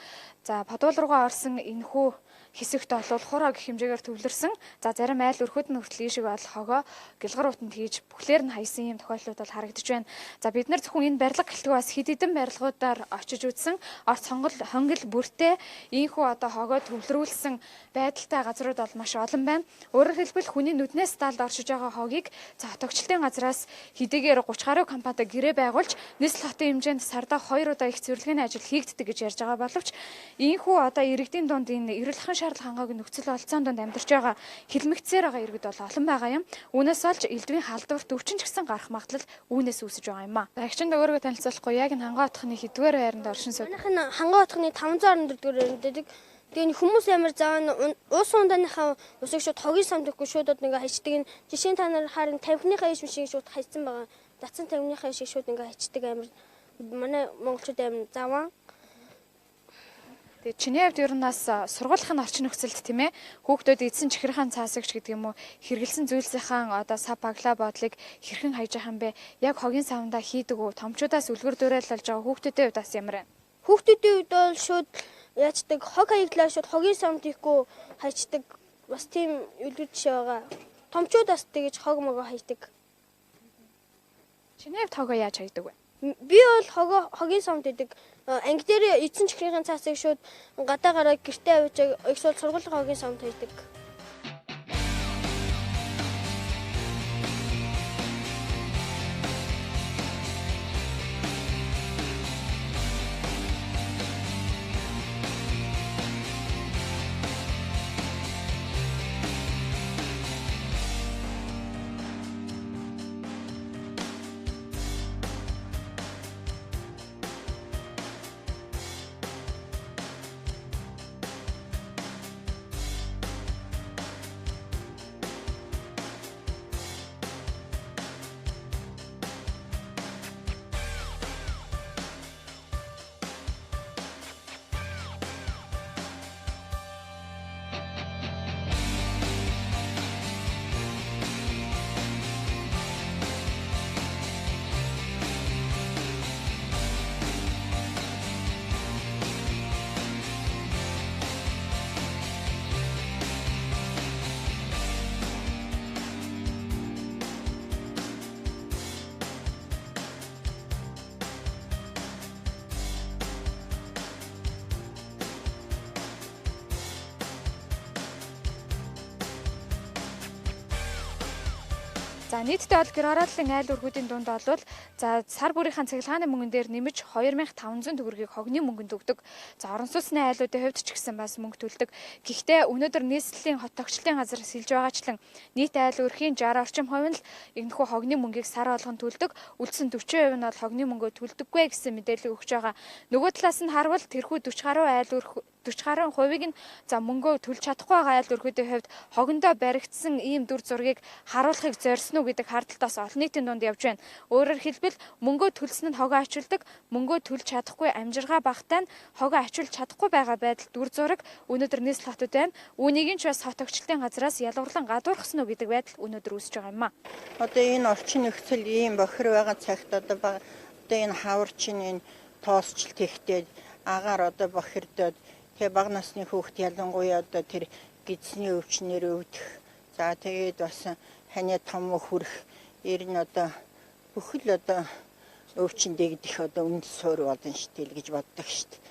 За Подвол руугаа орсон энэхүү хэсэгт бол хураа гэх хэмжээгээр төвлөрсөн. За зарим айл өрхөд нь хүртэл ийшиг бол хогоо гэлгар утанд хийж бүхлээр нь хайсан юм тохиолдлууд бол харагдаж байна. За бид нар зөвхөн энэ барилга гэлтгүй бас хэд хэдэн барилгуудаар очиж үзсэн. Орц хонгил бүртээ ийхүү одоо хогоо төвлөрүүлсэн байдалтай газрууд бол маш олон байна. Өөрөөр хэлбэл хүний нүднээс далд оршиж байгаа хогийг хотогчлтын газраас хэдийгээр 30 гаруй компанитай гэрээ байгуулж нийслэл хотын хэмжээнд сардаа 2 удаа их цэвэрлэгээний ажил хийгддэг гэж ярьж байгаа боловч ийхүү одоо иргэдийн дунд энэ эрүүл ахуйн шаардлага хангаагийн нөхцөл олцсон донд амьдарч байгаа хилмигцээр байгаа иргэд бол олон байгаа юм. Үүнээс олж элдвийн халдварт өвчин ч гэсэн гарах магадлал үүнээс үүсэж байгаа юм а. Агчинд өөрийгөө танилцуулахгүй яг энэ Хангаа хотгоны хэдвэр байранд оршин сууж. Манайх нь Хангаа хотгоны 514 дугаар байранд. Тэгээ хүмүүс ямар заавал уус унданыхаа усыг шууд хогийн самд өгөхгүй шууд ингээ хайчдаг. Жишээ нь та нар харин тамхиныхаа иш шиг шууд хайцсан байгаа. Датсан тамхиныхаа шиг шууд ингээ хайчдаг амар манай монголчууд амар заваа. Тэгээ чиний хувьд ер нь бас сургуулийн орчин нөхцөлд тийм ээ хүүхдүүд эдсэн чихрийн цаасагч гэдэг юм уу хэрэгэлсэн зүйлсийн одоо сав баглаа бодлыг хэрхэн хайж байгаа юм бэ? Яг хогийн савндаа хийдэг үү? Томчуудаас үлгэр дуурайл болж байгаа хүүхдүүдийн хувьд бас ямар вэ? Хүүхдүүдийн хувьд бол шууд яачдаг хог хаяглаа шууд хогийн самд хийхгүй хайчдаг. Бас тийм үлгэр жишээ байгаа. Томчууд бас тэгэж хог могоо хайдаг. Чиний хувьд хогоо яаж хайдаг вэ? Би бол хогийн самд идэг. Анги дээр эцэн чихрийн цаасыг шууд гадаагараа гэртээ авчиг эсвэл сургуулийн хогийн самд хайдаг. За нийтдээ бол гэр хорооллын айл өргүүдийн дунд олвол за сар бүрийнхаа цахилгааны мөнгөн дээр нэмж 2500 төгрөгийг хогны мөнгөнд өгдөг. За орон сууцны айлуудын хувьд ч гэсэн бас мөнгө төлдөг. Гэхдээ өнөөдөр нийслэлийн хот тогтчлын газар сэлж байгаачлан нийт айл өрхийн 60 орчим хувь нь л энэхүү хогны мөнгийг сар болгон төлдөг. Үлдсэн 40% нь бол хогны мөнгөө төлдөггүй гэсэн мэдээлэл өгч байгаа. Нөгөө талаас нь харвал тэрхүү 40 гаруй айл өрх 40 гаруй хувийг нь за мөнгөө төлж чадахгүй байгаа айл өрхүүдийн хувьд хогондоо баригдсан ийм дүр зургийг харуулахыг зорьсон уу гэдэг хардталтаас олон нийтийн дунд явж байна. Өөрөөр хэлбэл мөнгөө төлсөн нь хогоо ачуулдаг, мөнгөө төлж чадахгүй амжиргаа багтаа нь хогоо ачуулж чадахгүй байгаа байдал дүр зураг өнөөдөр нийслэл хотод байна. Үүнийг нь ч бас хот тогтчлын газраас ялгуурлан гадуурхсан уу гэдэг байдал өнөөдөр үүсэж байгаа юм а. Одоо энэ орчин нөхцөл ийм бохир байгаа цагт одоо энэ хаварчин энэ тоосчлт ихтэй агаар одоо бохирдод тэгээ бага насны хүүхд ялангуяа одоо тэр гидсний өвчнөр өвдөх. За тэгээд бас ханы том хүрэх ер нь одоо бүхэл одоо өвчин дэгдэх одоо үнд суур болно шүү дээ гэж боддог шүү дээ.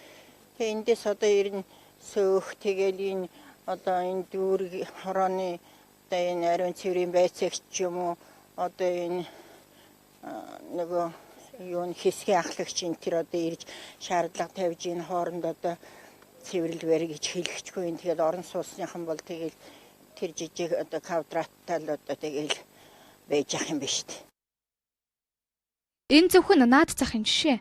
Тэгээ эндээс одоо ер нь сөөх тэгэл энэ одоо энэ дүүрэг хорооны одоо энэ ариун цэврийн байцаагч юм уу одоо энэ нөгөө юу н хэсгийн ахлагч энэ тэр одоо ирж шаардлага тавьж энэ хооронд одоо цэвэрлэл барь гэж хэлэхчгүй энэ тэгээд орон сууцныхан бол тэгэл тэр жижиг одоо квадраттай л одоо тэгэл байж ах юм биш үү. Энэ зөвхөн наад захын жишээ.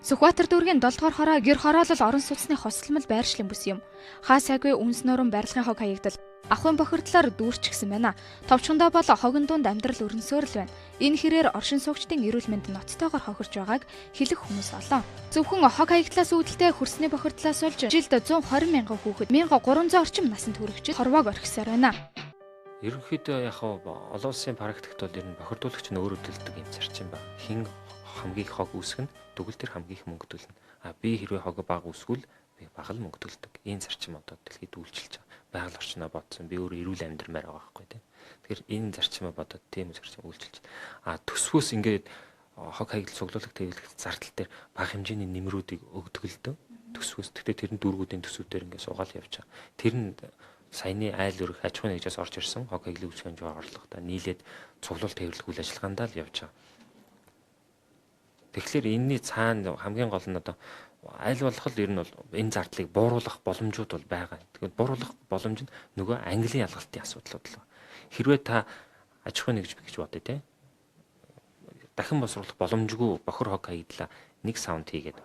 Сүхбаатар дүүргийн 7 дугаар хороо гэр хороолол орон сууцны хосолмол байршлын бүс юм. Хаа сайгүй үнс нуран барилгын хог хаягдал ахын бохирдлоор дүүрчихсэн байна. Товчхондоо бол хогон дунд амьдрал өрнөсөөр л байна. Энэ хэрээр оршин суугчдын эрүүл мэнд ноцтойгоор хохирч байгааг хэлэх хүмүүс олон. Зөвхөн хог хаягдлаас үүдэлтэй хөрсний бохирдлаас болж жилд 120 мянган хүүхэд 1300 орчим насанд хүрэгчид хорвоог орхисоор байна. Ерөнхийдөө яг олон улсын практикт бол ер нь бохирдуулагч нь өөрөө төлдөг юм зарчим ба. Хин хамгийн их хог үүсгэн тэгвэл тэр хамгийн их мөнгө төлнө. Би хэрвээ хог бага үүсгвэл би бага л мөнгө төлдөг. Энэ зарчим одоо дэлхийд үйлчилж байгаа. Байгаль орчноо бодсон. Би өөрөө эрүүл амьдрмаар байгаа байхгүй тийм. Тэгэхээр энэ зарчимаа бодоод тийм зарчим үйлчилж. Төсвөөс ингээд хог хаягдал цуглуулах төвлөлт зардал дээр бага хэмжээний нэмрүүдийг өгдөг л дөө. Төсвөөс. Тэгтээ тэр нь дүүргүүдийн төсвүүдээр ингээд суугаал явж байгаа. Тэр нь саяны айл өрх аж ахуйн нэгжээс орж ирсэн хог хаягдлын үйлчлэгийн жоо орлоготой нийлээд цуглуулт төвлөрөх үйл ажиллагаандаа л явж байгаа. Тэгэхээр энэний цаана хамгийн гол нь одоо аль болох л ер нь бол энэ зардлыг бууруулах боломжууд бол байгаа. Тэгэхээр бууруулах боломж нь нөгөө английн ялгалтын асуудлууд л. Хэрвээ та аж ахуйн нэгж гэж бодъё те. Дахин босруулах боломжгүй бохир хог хаягдлаа нэг саунд хийгээд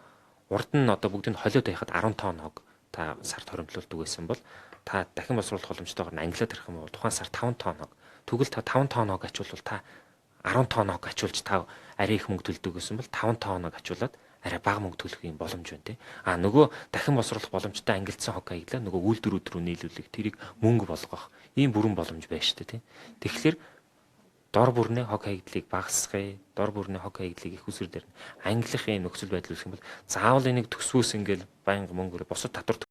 урд нь одоо бүгдийг холиод байхад 10 тонн хог та сард хоримтлуулдаг байсан бол та дахин босруулах боломжтойгоор нь англиад харах юм бол тухайн сар 5 тонн хог. Тэгвэл та 5 тонн хог ачуулвал та 10 тонн хог ачуулж та арай их мөнгө төлдөг гэсэн бол 5 тонн хог ачуулаад арай бага мөнгө төлөх юм боломж байна те. Нөгөө дахин босруулах боломжтой ангилсан хог хаяглаа нөгөө үйлдвэрүүд рүү нийлүүлэх тэрийг мөнгө болгох ийм бүрэн боломж байна шүү дээ те. Тэгэхээр дор бүрний хог хаягдлыг багасгая, дор бүрний хог хаягдлыг их үсэр дээр англих юм нөхцөл байдал үүсэх юм бол заавал энийг төсвөөс ингээл байнга мөнгөөр бусад татвар